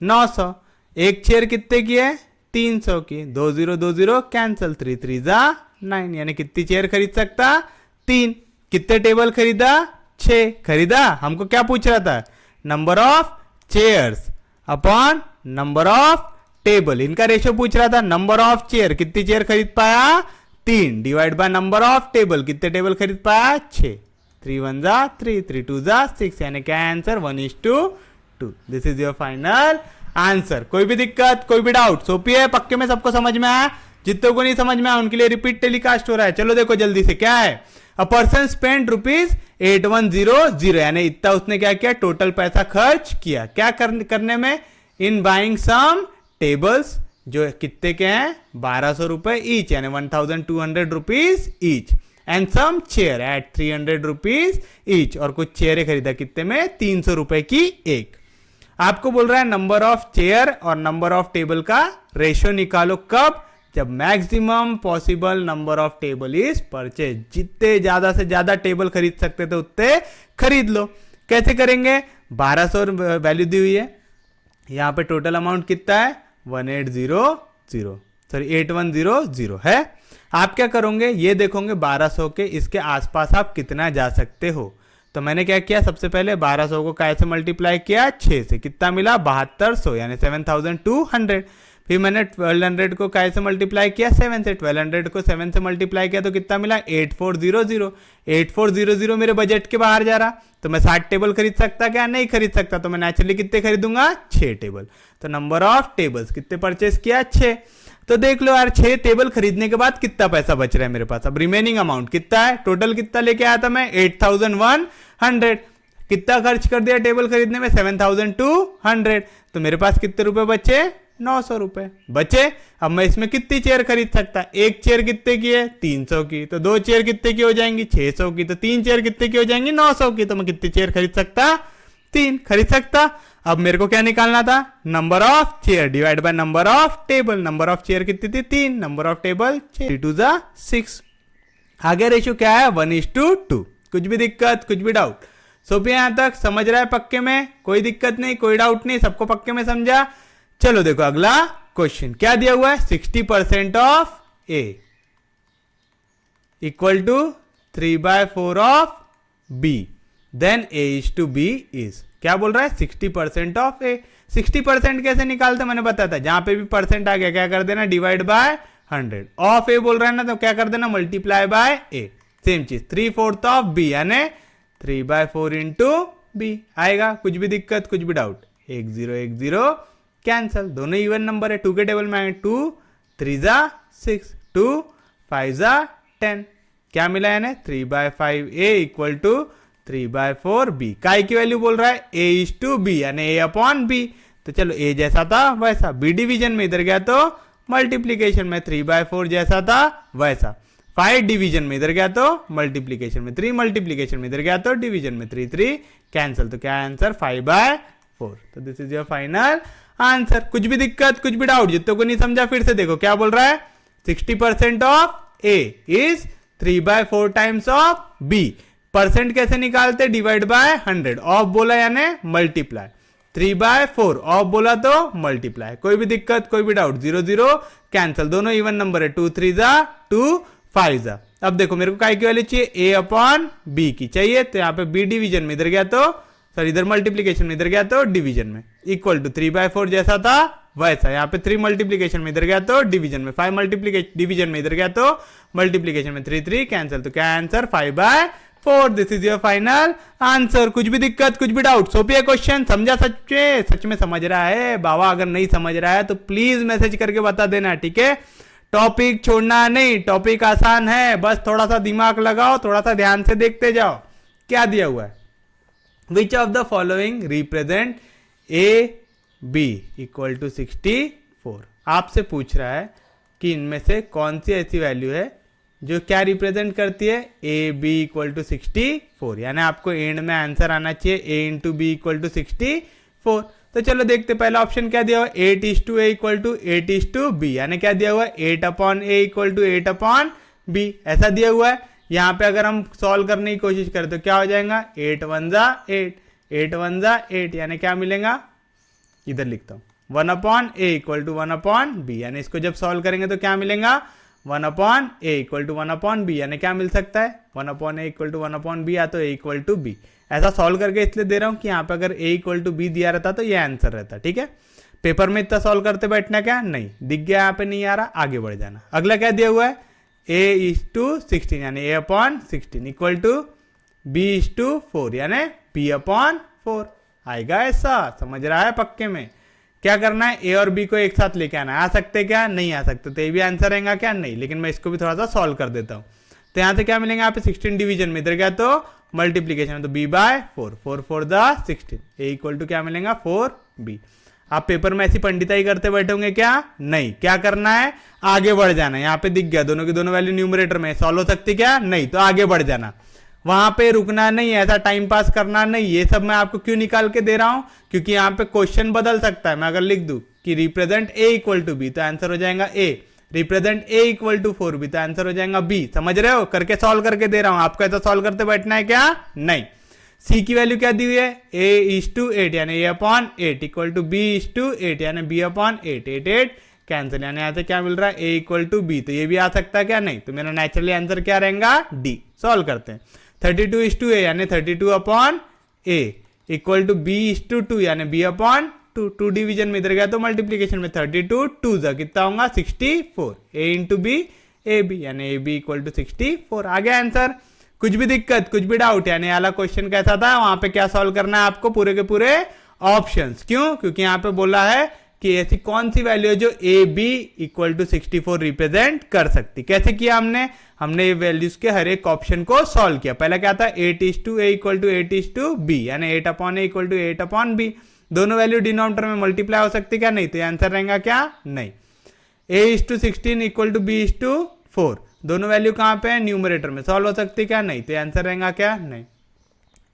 900। एक चेयर कितने की है? 300 की। 20 कैंसिल, 3 3 जा 9, यानी कितनी चेयर खरीद सकता? 3। कितने टेबल खरीदा? 6 खरीदा। हमको क्या पूछ रहा था? Number of chairs upon number of table, इनका रेशियो पूछ रहा था। नंबर ऑफ चेयर, कितनी चेयर खरीद पाया? 3, divide by number of table, कितने टेबल खरीद पाया? 6। 3 1 जा 3, 3 2 जा 6, यानी क्या answer? 1:2। This is your final answer. कोई भी दिक्कत, कोई भी डाउट? सोपी है, पक्के में सबको समझ में आया? जितने को नहीं समझ में आया उनके लिए रिपीट टेलीकास्ट हो रहा है। चलो देखो जल्दी से, क्या है? अ पर्सन स्पेंड ₹8100, यानी इतना उसने क्या किया? टोटल पैसा खर्च किया। क्या करने में? इन बाइंग सम टेबल्स, जो कितने के हैं? 1200 रुपए ईच, यानी 1200 rupees each, and some chair at 300 rupees each, और कुछ चेयरें खरीदा कितने में? 300 रुपए की एक। आपको बोल रहा है नंबर ऑफ चेयर और नंबर ऑफ टेबल का रेशियो निकालो। कब? जब maximum possible number of table is purchase. जितने ज्यादा से ज्यादा टेबल खरीद सकते थे उतने खरीद लो। कैसे करेंगे? 1200 वैल्यू दी हुई है, यहां पे टोटल अमाउंट कितना है? 8100 है। आप क्या करोगे? ये देखोगे 1200 के इसके आसपास आप कितना जा सकते हो। तो मैंने क्या किया? सबसे पहले 1200 को कैसे मल्टीप्लाई किया? 6 से। कितना मिला? 7200, यानी 7200। फिर मैंने 1200 को कैसे मल्टीप्लाई किया? 7 से। 1200 को 7 से मल्टीप्लाई किया तो कितना मिला? 8400। 8400 मेरे बजट के बाहर जा रहा, तो मैं 60 टेबल खरीद सकता क्या? नहीं खरीद सकता। तो मैं नेचुरली कितने खरीदूंगा? 6 टेबल। तो नंबर ऑफ टेबल्स कितने परचेस किया? 6। तो देख लो यार, 6 टेबल खरीदने के बाद कितना पैसा बच रहा है मेरे पास। अब रिमेनिंग अमाउंट कितना है? टोटल कितना लेके आया था मैं? 8100। कितना खर्च कर दिया टेबल खरीदने में? 7200। तो मेरे पास कितने रुपए बचे? 900 रुपए बचे। अब मैं इसमें कितनी चेयर खरीद सकता? एक चेयर कितने की है? 300 की। तो 2 चेयर कितने की हो जाएंगी? 600 की। तो 3 चेयर कितने की हो जाएंगी? 900 की। तो मैं कितनी चेयर खरीद सकता? 3 खरीद सकता। अब मेरे को क्या निकालना था? Number of chair divide by number of table. Number of chair कितनी थी? 3, नंबर ऑफ टेबल 3 2 जा 6। आगे रेशियो क्या है? 1:2। कुछ भी दिक्कत, कुछ भी डाउट? सोपी यहां तक समझ रहा है पक्के में? कोई दिक्कत नहीं, कोई डाउट नहीं, सबको पक्के में समझा? चलो देखो अगला क्वेश्चन क्या दिया हुआ है? 60% of A equal to 3/4 of b, then a is to B is. क्या बोल रहा है? 60% ऑफ ए। 60% कैसे निकालते? मैंने बताया था, जहां पे भी परसेंट आ गया क्या कर देना? Divide by 100। ऑफ ए बोल रहा है ना, तो क्या कर देना? Multiply by A. सेम चीज 3/4 ऑफ बी, यानी 3/4 इंटू बी आएगा। कुछ भी दिक्कत, कुछ भी डाउट? 1010 कैंसल, दोनों इवन नंबर है। 2 के टेबल में आए 2 3 जा 6, 2 5 जा 10। क्या मिला? यानी 3/5 ए इक्वल टू 3/4 बी। काय की वैल्यू बोल रहा है? ए इज टू बी, यानी ए अपॉन बी। तो चलो ए जैसा था वैसा, बी डिवीजन में इधर गया तो मल्टीप्लीकेशन में, 3/4 जैसा था वैसा। 5 डिवीजन में इधर गया तो मल्टीप्लीकेशन में, 3 मल्टीप्लीकेशन में इधर गया तो डिवीजन में, 3 3 कैंसिल। तो क्या आंसर? 5/4। तो this is your final answer. कुछ भी दिक्कत, कुछ भी डाउट? जितने को नहीं समझा फिर से देखो क्या बोल रहा है? 60% of a is 3/4 times of b. Percent कैसे निकालते? Divide by 100। ऑफ बोला यानी मल्टीप्लाई, 3/4 ऑफ बोला तो मल्टीप्लाई। कोई भी दिक्कत, कोई भी डाउट? 0 0 कैंसिल, दोनों इवन नंबर है। 2 3 जा 2 5 जा। अब देखो मेरे को काय की वैल्यू चाहिए? ए अपॉन बी की चाहिए, तो यहाँ पे बी डिवीजन में इधर गया तो सॉरी इधर मल्टीप्लीकेशन में इधर गया तो डिवीजन में, इक्वल टू 3/4 जैसा था वैसा। यहाँ पे 3 मल्टीप्लीकेशन में इधर गया तो डिवीजन में, 5 मल्टीप्लीकेशन डिवीजन में इधर गया तो मल्टीप्लीकेशन में, 3 3 कैंसिल। तो क्या answer? 5/4। This is your final answer. कुछ भी दिक्कत, कुछ भी डाउट? सोफिया क्वेश्चन समझा? सच में समझ रहा है? बाबा अगर नहीं समझ रहा है तो प्लीज मैसेज करके बता देना, ठीक है? टॉपिक छोड़ना नहीं, टॉपिक आसान है, बस थोड़ा सा दिमाग लगाओ, थोड़ा सा ध्यान से देखते जाओ। क्या दिया हुआ है, which of the following represent a B equal to 64। आपसे पूछ रहा है कि इनमें से कौन सी ऐसी वैल्यू है जो क्या रिप्रेजेंट करती है, ए बी इक्वल टू 64, यानी आपको एंड में आंसर आना चाहिए ए इंटू बी इक्वल टू 64। तो चलो देखते, पहला ऑप्शन क्या दिया हुआ, 8:a इक्वल टू 8:b, यानी क्या दिया हुआ है 8/a इक्वल टू 8/b, ऐसा दिया हुआ है। यहाँ पे अगर हम सॉल्व करने की कोशिश करें तो क्या हो जाएगा, 8 1 जा 8, 8 1 जा 8, यानी क्या मिलेगा, इधर लिखता हूँ 1/a इक्वल टू 1/b, यानी इसको जब सॉल्व करेंगे तो क्या मिलेगा, 1/a इक्वल टू 1/b, यानी क्या मिल सकता है 1/a इक्वल टू 1/b, या तो a इक्वल टू b। ऐसा सॉल्व करके इसलिए दे रहा हूँ कि यहाँ पे अगर a इक्वल टू b दिया रहता तो ये आंसर रहता, ठीक है। पेपर में इतना सॉल्व करते बैठना क्या नहीं, दिख गया यहाँ पे नहीं आ रहा, आगे बढ़ जाना। अगला क्या दिया हुआ है, a:16, यानी a/16 इक्वल टू b:4, यानी b/4 आएगा। ऐसा समझ रहा है पक्के में। क्या करना है, ए और बी को एक साथ लेके आना है, आ सकते क्या, नहीं आ सकते, तो ये भी आंसर रहेगा क्या, नहीं। लेकिन मैं इसको भी थोड़ा सा सॉल्व कर देता हूँ। तो यहाँ से क्या मिलेंगे, यहाँ पे 16 डिवीजन में, इधर क्या तो मल्टीप्लीकेशन में, तो b/4, 4 4 16, ए इक्वल टू क्या मिलेगा 4b। आप पेपर में ऐसी पंडिताई करते बैठे होंगे क्या, नहीं। क्या करना है, आगे बढ़ जाना है। यहाँ पे दिख गया दोनों की दोनों वैल्यू न्यूमरेटर में, सॉल्व हो सकती क्या, नहीं, तो आगे बढ़ जाना। वहां पे रुकना नहीं, ऐसा टाइम पास करना नहीं। ये सब मैं आपको क्यों निकाल के दे रहा हूं, क्योंकि यहाँ पे क्वेश्चन बदल सकता है। मैं अगर लिख दूं कि represent A equal to B, तो आंसर हो जाएगा A, represent A equal to 4b, तो आंसर हो जाएगा बी। समझ रहे हो, करके सॉल्व करके दे रहा हूं आपको, ऐसा सॉल्व करते बैठना है क्या, नहीं। सी की वैल्यू क्या दी हुई है, a:8, यानी a/8 इक्वल टू b:8, यानी b/8, 8 8 कैंसिल, यानी यहाँ से क्या मिल रहा है, a इक्वल टू b, तो ये भी आ सकता है क्या, नहीं। तो मेरा नेचुरली आंसर क्या रहेगा, डी। सॉल्व करते हैं, 32:a, यानी 32/a इक्वल टू b:2, यानी b/2, 2 डिवीजन में, इधर गया तो मल्टीप्लीकेशन में, 32 2 जा कितना होगा 64, a इंटू b ab, यानी ab इक्वल टू 64। आ गया आंसर। कुछ भी दिक्कत, कुछ भी डाउट, यानी वाला क्वेश्चन कैसा था, वहां पे क्या सॉल्व करना है आपको, पूरे के पूरे ऑप्शंस। क्यों, क्योंकि यहाँ पे बोला है कि ऐसी कौन सी वैल्यू है जो a B equal to 64 represent कर सकती। कैसे किया हमने ये वैल्यूज के हर एक ऑप्शन को सॉल्व किया। पहला क्या था, 8:a इक्वल टू 8:b, यानी 8/a इक्वल टू 8/b। दोनों वैल्यू डिनोमिनेटर में मल्टीप्लाई हो सकती क्या, नहीं, तो आंसर रहेगा क्या, नहीं। a:16 इक्वल टू b:4, दोनों वैल्यू कहां पे है, न्यूमरेटर में, सॉल्व हो सकती क्या, नहीं, तो आंसर रहेगा क्या, नहीं।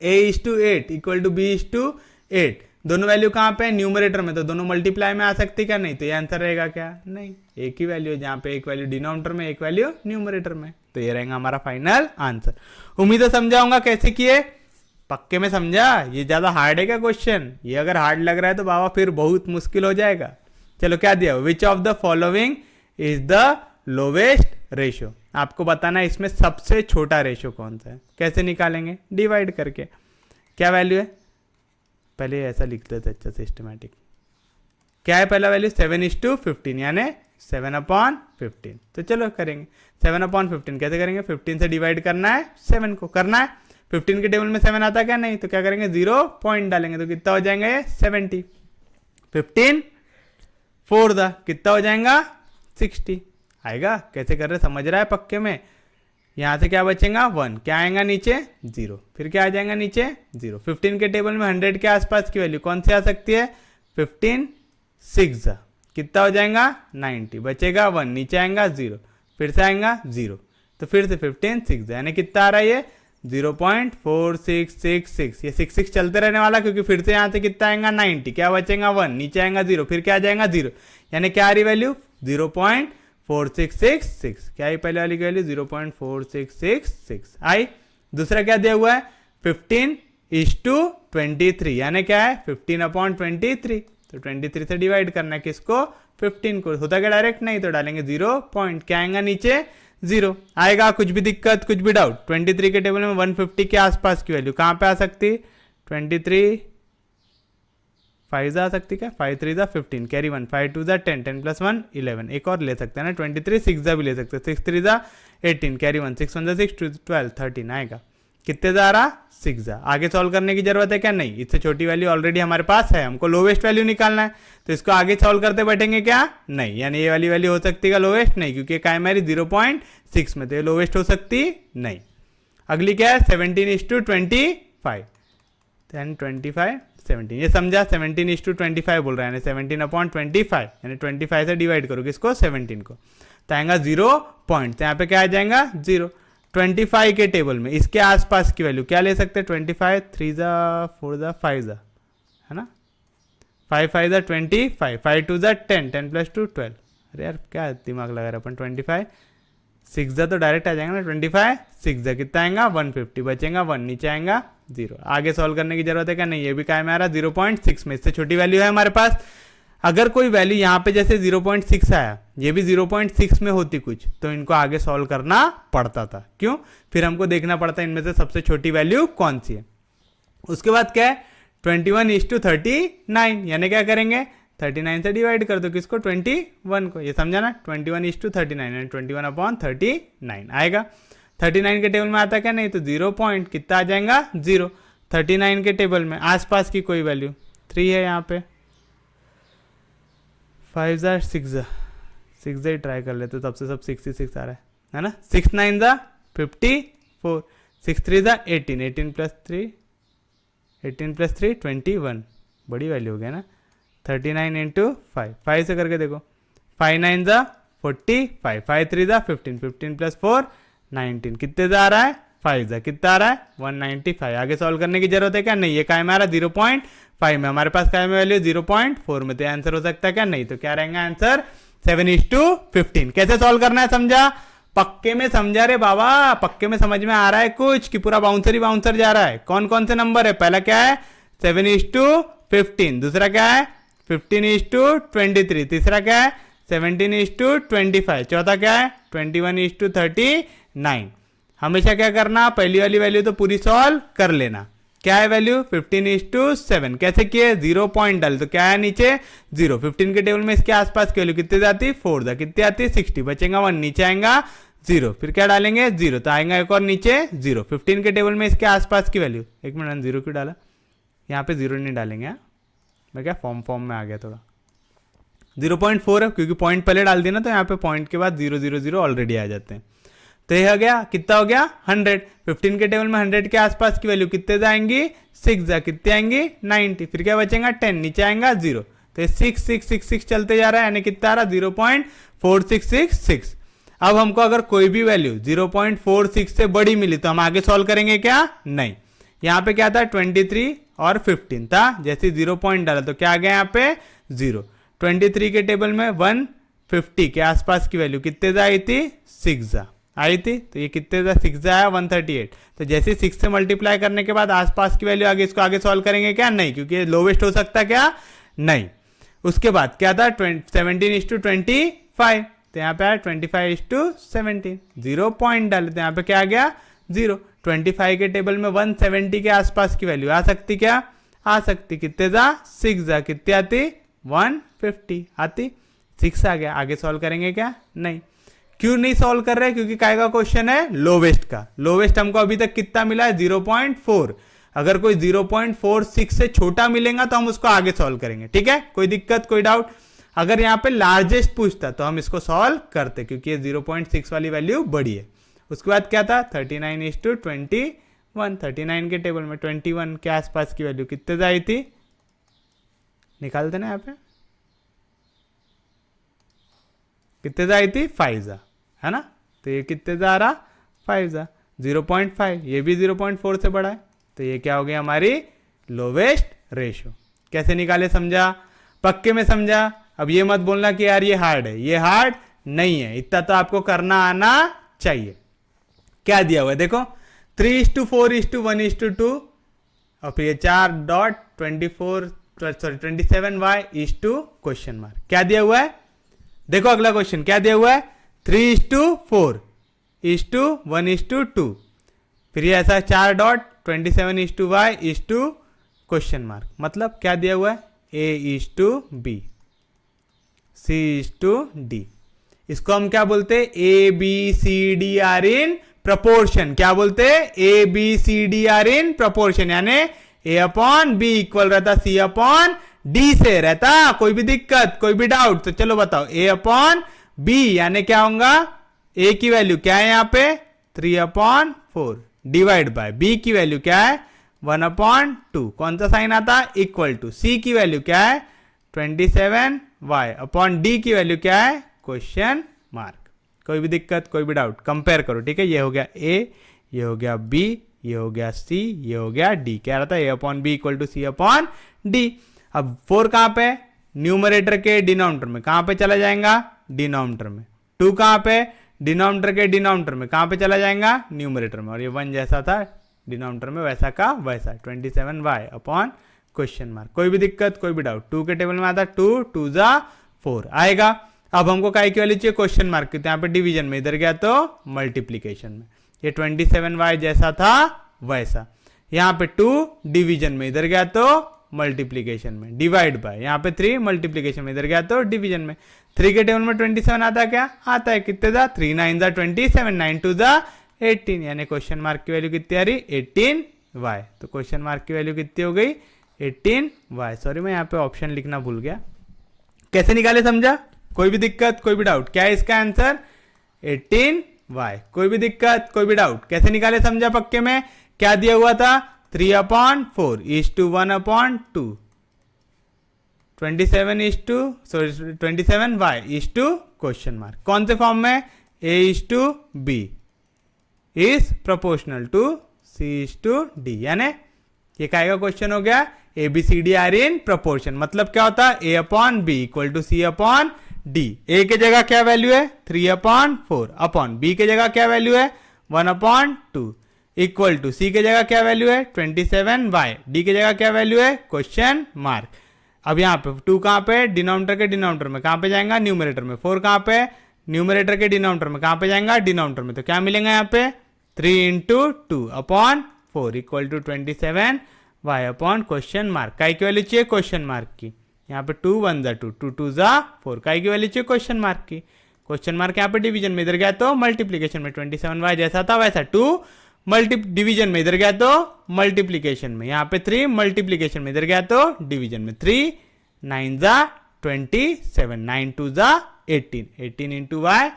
a:8 इक्वल टू b:8, दोनों वैल्यू कहां पे है, न्यूमरेटर में, तो दोनों मल्टीप्लाई में आ सकती क्या, नहीं, तो ये आंसर रहेगा क्या, नहीं। एक ही वैल्यू है, जहां पे एक वैल्यू डिनोमिनेटर में, एक वैल्यू न्यूमरेटर में, तो ये रहेगा हमारा फाइनल आंसर। उम्मीद है समझाऊंगा कैसे किए, पक्के में समझा। ये ज्यादा हार्ड है क्या क्वेश्चन, ये अगर हार्ड लग रहा है तो बाबा फिर बहुत मुश्किल हो जाएगा। चलो क्या दिया, विच of the following is the lowest ratio, आपको बताना है इसमें सबसे छोटा रेशियो कौन सा है। कैसे निकालेंगे, डिवाइड करके। क्या वैल्यू है, पहले ऐसा लिख लेते अच्छा सिस्टमैटिक। क्या है पहला वैल्यू, 7:15, यानी 7/15। तो चलो करेंगे 7/15 कैसे करेंगे, 15 से डिवाइड करना है 7 को, करना है 15 के टेबल में 7 आता क्या, नहीं, तो क्या करेंगे 0 पॉइंट डालेंगे, तो कितना हो जाएगा ये 70। 15 4 दा कितना हो जाएगा 60 आएगा। कैसे कर रहे समझ रहा है पक्के में। यहां से क्या बचेगा 1, क्या आएगा नीचे 0, फिर क्या आ जाएगा नीचे 0। 15 के टेबल में 100 के आसपास की वैल्यू कौन सी आ सकती है, 15 6 कितना हो जाएगा 90, बचेगा 1, नीचे आएगा 0, फिर से आएगा 0, तो फिर से 15 6 यानी कितना आ रहा है ये 0.4666। ये 6 चलते रहने वाला, क्योंकि फिर से यहाँ से कितना आएगा 90, क्या बचेगा 1, नीचे आएगा 0, फिर क्या आ जाएगा 0, यानी क्या आ रही वैल्यू 0.4666। क्या है पहले वाली की वैल्यू 0.4666 आई। दूसरा क्या दिया हुआ है 15:23, यानी क्या है 15/23, तो 23 से डिवाइड करना है किसको 15 को, होता क्या डायरेक्ट, नहीं, तो डालेंगे 0 पॉइंट, क्या आएगा नीचे 0 आएगा। कुछ भी दिक्कत, कुछ भी डाउट, 23 के टेबल में 150 के आसपास की वैल्यू कहां पे आ सकती, 23 5 आ सकती, क्या 5 3 15, कैरी 1, 5 2 10, 10 + 1 11, एक और ले सकते हैं ना 23 6 भी ले सकते हैं, 6 3 18, कैरी 1, 6 1 6 12 13 आएगा। कितने जा रहा 6 जा। आगे सॉल्व करने की जरूरत है क्या? नहीं, इससे छोटी वैल्यू ऑलरेडी हमारे पास है, हमको लोवेस्ट वैल्यू निकालना है, तो इसको आगे सॉल्व करते बैठेंगे क्या? नहीं, यानी ये वाली वैल्यू हो सकती है लोवेस्ट? नहीं, क्योंकि क्या है हमारी 0.6 में, तो ये लोवेस्ट हो सकती नहीं। अगली क्या है 17:25, 25 17, ये समझा 17:25 बोल रहा है, यानी 17/25, यानी 25 से डिवाइड करो किसको 17 को, तो आएगा 0 पॉइंट, तो यहाँ पे क्या आ जाएगा 0। 25 के टेबल में इसके आसपास की वैल्यू क्या ले सकते हैं? 25, 3 जा 4 जा 5 जा, है ना, 5 5 जा 25, 5 2 जा 10, 10 + 2 12। अरे यार क्या दिमाग लगा रहा अपन, 25 6 जा तो डायरेक्ट आ जाएगा ना, 25 6 जा कितना आएगा 150, बचेगा 1, नीचे आएगा 0। आगे सॉल्व करने की जरूरत है क्या? नहीं, ये भी क्या है हमारा 0.6 में, इससे छोटी वैल्यू है हमारे पास। अगर कोई वैल्यू यहाँ पे जैसे 0.6 आया, ये भी 0.6 में होती कुछ, तो इनको आगे सॉल्व करना पड़ता था। क्यों? फिर हमको देखना पड़ता है इनमें से सबसे छोटी वैल्यू कौन सी है। उसके बाद क्या है 21:39, यानी क्या करेंगे 39 से डिवाइड कर दो किसको 21 को, ये समझा ना, 21:39 यानी 21/39 आएगा। 39 के टेबल में आता क्या? नहीं, तो 0 पॉइंट कितना आ जाएगा 0। 39 के टेबल में आसपास की कोई वैल्यू 3 है, यहाँ पे 5 जा 6 जा 6 जा ही ट्राई कर लेते, तब से सब 66 आ रहा है ना। 6 9 जा 54, 6 3 जा 18, 18 + 3 21, बड़ी वैल्यू हो गया ना। 39 × 5, 5 से करके देखो, 5 9 जा 45, 5 3 जा 15, 15 + 4 19, कितने जा आ रहा है 5 जा, कितना आ रहा है 195। आगे सॉल्व करने की जरूरत है क्या? नहीं, ये क्या है हमारा 0.5 में, हमारे पास क्या है वैल्यू 0.4 में, तो आंसर हो सकता है क्या? नहीं, तो क्या रहेगा आंसर 7:15। कैसे सॉल्व करना है समझा? पक्के में समझा रे बाबा, पक्के में समझ में आ रहा है कुछ कि पूरा बाउंसर ही बाउंसर जा रहा है? कौन कौन से नंबर है? पहला क्या है 7:15, दूसरा क्या है 15:23, तीसरा क्या है 17:25, चौथा क्या है 21:39। हमेशा क्या करना, पहली वाली वैल्यू तो पूरी सॉल्व कर लेना। क्या है वैल्यू 15:7, कैसे किए 0 पॉइंट डाल, तो क्या है नीचे 0। 15 के टेबल में इसके आसपास की वैल्यू कितनी जाती 4 जा, कितनी आती 60, बचेगा 1, नीचे आएगा 0, फिर क्या डालेंगे 0, तो आएगा एक और नीचे 0। 15 के टेबल में इसके आसपास की वैल्यू, एक मिनट 0 क्यों डाला, यहाँ पे 0 नहीं डालेंगे, हाँ मैं क्या फॉर्म में आ गया थोड़ा। 0.4 है क्योंकि पॉइंट पहले डाल दिया ना, तो यहाँ पे पॉइंट के बाद 0 0 0 ऑलरेडी आ जाते हैं। तो ये हो गया, कितना हो गया 100। 15 के टेबल में 100 के आसपास की वैल्यू कितने जाएंगी 6 जा, कितने आएंगी 90, फिर क्या बचेगा 10, नीचे आएगा 0, तो 6 6 6 6 चलते जा रहा है, यानी कितना आ रहा 0.4666। अब हमको अगर कोई भी वैल्यू 0.46 से बड़ी मिली तो हम आगे सॉल्व करेंगे क्या? नहीं। यहाँ पे क्या था 23 और 15 था, जैसे 0 पॉइंट डाला तो क्या आ गया यहाँ पे 0। 23 के टेबल में 150 के आसपास की वैल्यू कितने जा आई थी 6 जा आई थी, तो ये कितने जा 6 जा आया 138, तो जैसे 6 से मल्टीप्लाई करने के बाद आसपास की वैल्यू आगे, इसको आगे सॉल्व करेंगे क्या? नहीं, क्योंकि ये लोवेस्ट हो सकता क्या? नहीं। उसके बाद क्या था 17:25, तो यहाँ पे आया 25:17, 0 पॉइंट डाले तो यहाँ पे क्या आ गया 0। 25 के टेबल में 170 के आसपास की वैल्यू आ सकती क्या? आ सकती, कितने जा 6 जा, कितनी आती 150 आती, 6 आ गया। आगे सॉल्व करेंगे क्या? नहीं। क्यों नहीं सॉल्व कर रहे? क्योंकि काय का क्वेश्चन है लोवेस्ट का। लोवेस्ट हमको अभी तक कितना मिला है 0.4। अगर कोई 0.46 से छोटा मिलेगा तो हम उसको आगे सॉल्व करेंगे, ठीक है, कोई दिक्कत कोई डाउट। अगर यहाँ पे लार्जेस्ट पूछता तो हम इसको सॉल्व करते, क्योंकि ये 0.6 वाली वैल्यू बड़ी है। उसके बाद क्या था 39:21, 39 के टेबल में 21 के आसपास की वैल्यू कितने आई थी, निकालते ना यहाँ पे, कितने आई थी 5 जा, है ना, तो ये कितने जा रहा 5 जा, 0.5, ये भी 0.4 से बड़ा है, तो ये क्या हो गया हमारी लोवेस्ट रेशियो। कैसे निकाले समझा? पक्के में समझा? अब ये मत बोलना कि यार ये हार्ड है, ये हार्ड नहीं है, इतना तो आपको करना आना चाहिए। क्या दिया हुआ है देखो 3:4:1:2 और फिर ये 4.27y क्या दिया हुआ है? देखो अगला क्वेश्चन क्या दिया हुआ है 3:4:1:2, फिर ये ऐसा 4.27y:, मतलब क्या दिया हुआ है A:B, C:D। इसको हम क्या बोलते हैं A B C D are in proportion, क्या बोलते हैं, a B C D are in proportion, यानी ए अपॉन बी इक्वल रहता सी अपॉन डी से रहता। कोई भी दिक्कत, कोई भी डाउट? तो चलो बताओ, ए अपॉन बी यानी क्या होगा, ए की वैल्यू क्या है यहाँ पे 3/4 डिवाइड बाय बी की वैल्यू क्या है 1/2, कौन सा साइन आता है, इक्वल टू, सी की वैल्यू क्या है 27y अपॉन डी की वैल्यू क्या है क्वेश्चन मार्क। कोई भी दिक्कत, कोई भी डाउट? कंपेयर करो, ठीक है। ये हो गया ए, ये हो गया बी, ये हो गया सी, ये हो गया डी। क्या रहता है, ए upon B equal to C upon D. अब 4 कहां पे, न्यूमरेटर के डिनोमिनेटर में, कहां पे चला जाएगा, डिनोमिनेटर में। 2 कहां पे, डिनोमिनेटर के डिनोमिनेटर में, कहां पे चला जाएगा, न्यूमरेटर में। और ये 1 जैसा था डिनोमिनेटर में, वैसा का वैसा 27y अपॉन क्वेश्चन मार्क। कोई भी दिक्कत, कोई भी डाउट? 2 के टेबल में आता 2 2 जा 4 आएगा। अब हमको काय की वैल्यू चाहिए, क्वेश्चन मार्क की, तो यहाँ पे डिवीजन में, इधर गया तो मल्टीप्लीकेशन में। ये 27y जैसा था वैसा, यहाँ पे 2 डिवीजन में, इधर गया तो मल्टीप्लीकेशन में, डिवाइड बाय यहाँ पे 3 मल्टीप्लीकेशन में, इधर गया तो डिवीजन में। 3 के टेबल में 27 आता है, क्या आता है, कितने दा 3 9 जा 27, 9 2 जा 18, यानी क्वेश्चन मार्क की वैल्यू कितनी आ रही 18y। तो क्वेश्चन मार्क की वैल्यू कितनी हो गई 18y। सॉरी मैं यहाँ पे ऑप्शन लिखना भूल गया। कैसे निकाले समझा? कोई भी दिक्कत, कोई भी डाउट? क्या है इसका आंसर 18y। कोई भी दिक्कत, कोई भी डाउट? कैसे निकाले समझा? पक्के में क्या दिया हुआ था 3/4 is to 1/2, 27y is to question mark. कौन से फॉर्म में, a is to b is proportional to c is to d, यानी ये का क्वेश्चन हो गया A B C D are in proportion. मतलब क्या होता है, a upon B equal to C upon D. A के जगह क्या वैल्यू है 3/4 अपॉन बी के जगह क्या वैल्यू है 1/2 इक्वल टू सी के जगह क्या वैल्यू है 27y, डी के जगह क्या वैल्यू है क्वेश्चन मार्क। अब यहाँ पे 2 कहाँ पे, डिनोमिनेटर के डिनोमिनेटर में, कहाँ पे जाएगा न्यूमरेटर में। 4 कहाँ पे, न्यूमरेटर के डिनोमिनेटर में, कहाँ पे जाएगा डिनोमिनेटर में। तो क्या मिलेगा यहाँ पे 3 × 2 upon 4 equal to 27y upon question mark. काय की वैल्यू चाहिए क्वेश्चन मार्क की, यहाँ पे 2 1 जा 2 2 2 जा 4, काय की वैल्यू चाहिए क्वेश्चन मार्क की। क्वेश्चन मार्क यहाँ पे डिवीजन में, इधर गया तो मल्टीप्लीकेशन में, 27y जैसा था वैसा 2 डिवीजन में, इधर गया तो मल्टीप्लीकेशन में, यहाँ पे 3 मल्टीप्लीकेशन में, इधर गया तो डिवीजन में। 3 9 जा 27, 9 2 जा 18, 18 इंटू y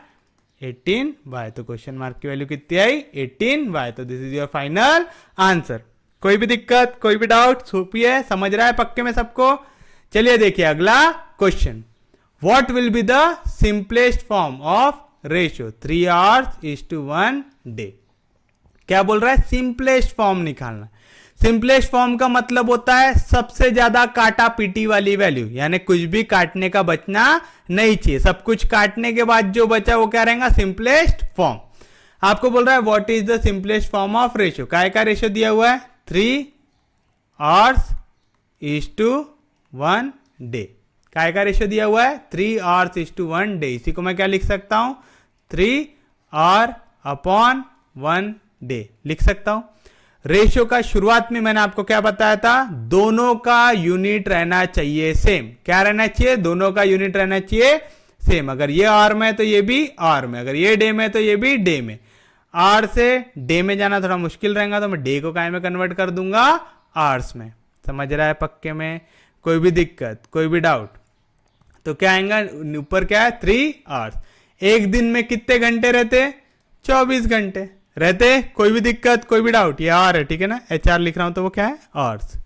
18y। तो क्वेश्चन मार्क की वैल्यू कितनी आई 18y। तो this is your final answer. कोई भी दिक्कत, कोई भी डाउट? सोपी है, समझ रहा है पक्के में सबको? चलिए देखिए अगला question. What will be the simplest form of ratio 3 hours is to 1 day? क्या बोल रहा है, सिंपलेस्ट फॉर्म निकालना। सिंपलेस्ट फॉर्म का मतलब होता है सबसे ज्यादा काटा पीटी वाली वैल्यू, यानी कुछ भी काटने का बचना नहीं चाहिए, सब कुछ काटने के बाद जो बचा वो क्या रहेगा सिंपलेस्ट फॉर्म। आपको बोल रहा है what is the simplest form of ratio. काय का रेशियो दिया हुआ है 3 hours इज टू 1 day। काय का रेशियो दिया हुआ है 3 hours इज टू 1 day। इसी को मैं क्या लिख सकता हूं 3 hour अपॉन 1 day लिख सकता हूं। रेशियो का शुरुआत में मैंने आपको क्या बताया था, दोनों का यूनिट रहना चाहिए सेम। क्या रहना चाहिए, दोनों का यूनिट रहना चाहिए सेम। अगर ये आर में है तो ये भी आर में, अगर ये डे में है तो ये भी डे में। आर से डे में जाना थोड़ा मुश्किल रहेगा तो मैं डे को काय में कन्वर्ट कर दूंगा आर्स में। समझ रहा है पक्के में? कोई भी दिक्कत, कोई भी डाउट? तो क्या आएगा ऊपर, क्या है 3 hours। एक दिन में कितने घंटे रहते 24 घंटे रहते। कोई भी दिक्कत, कोई भी डाउट? ये आर है, ठीक है ना, HR लिख रहा हूं तो वो क्या है आवर्स।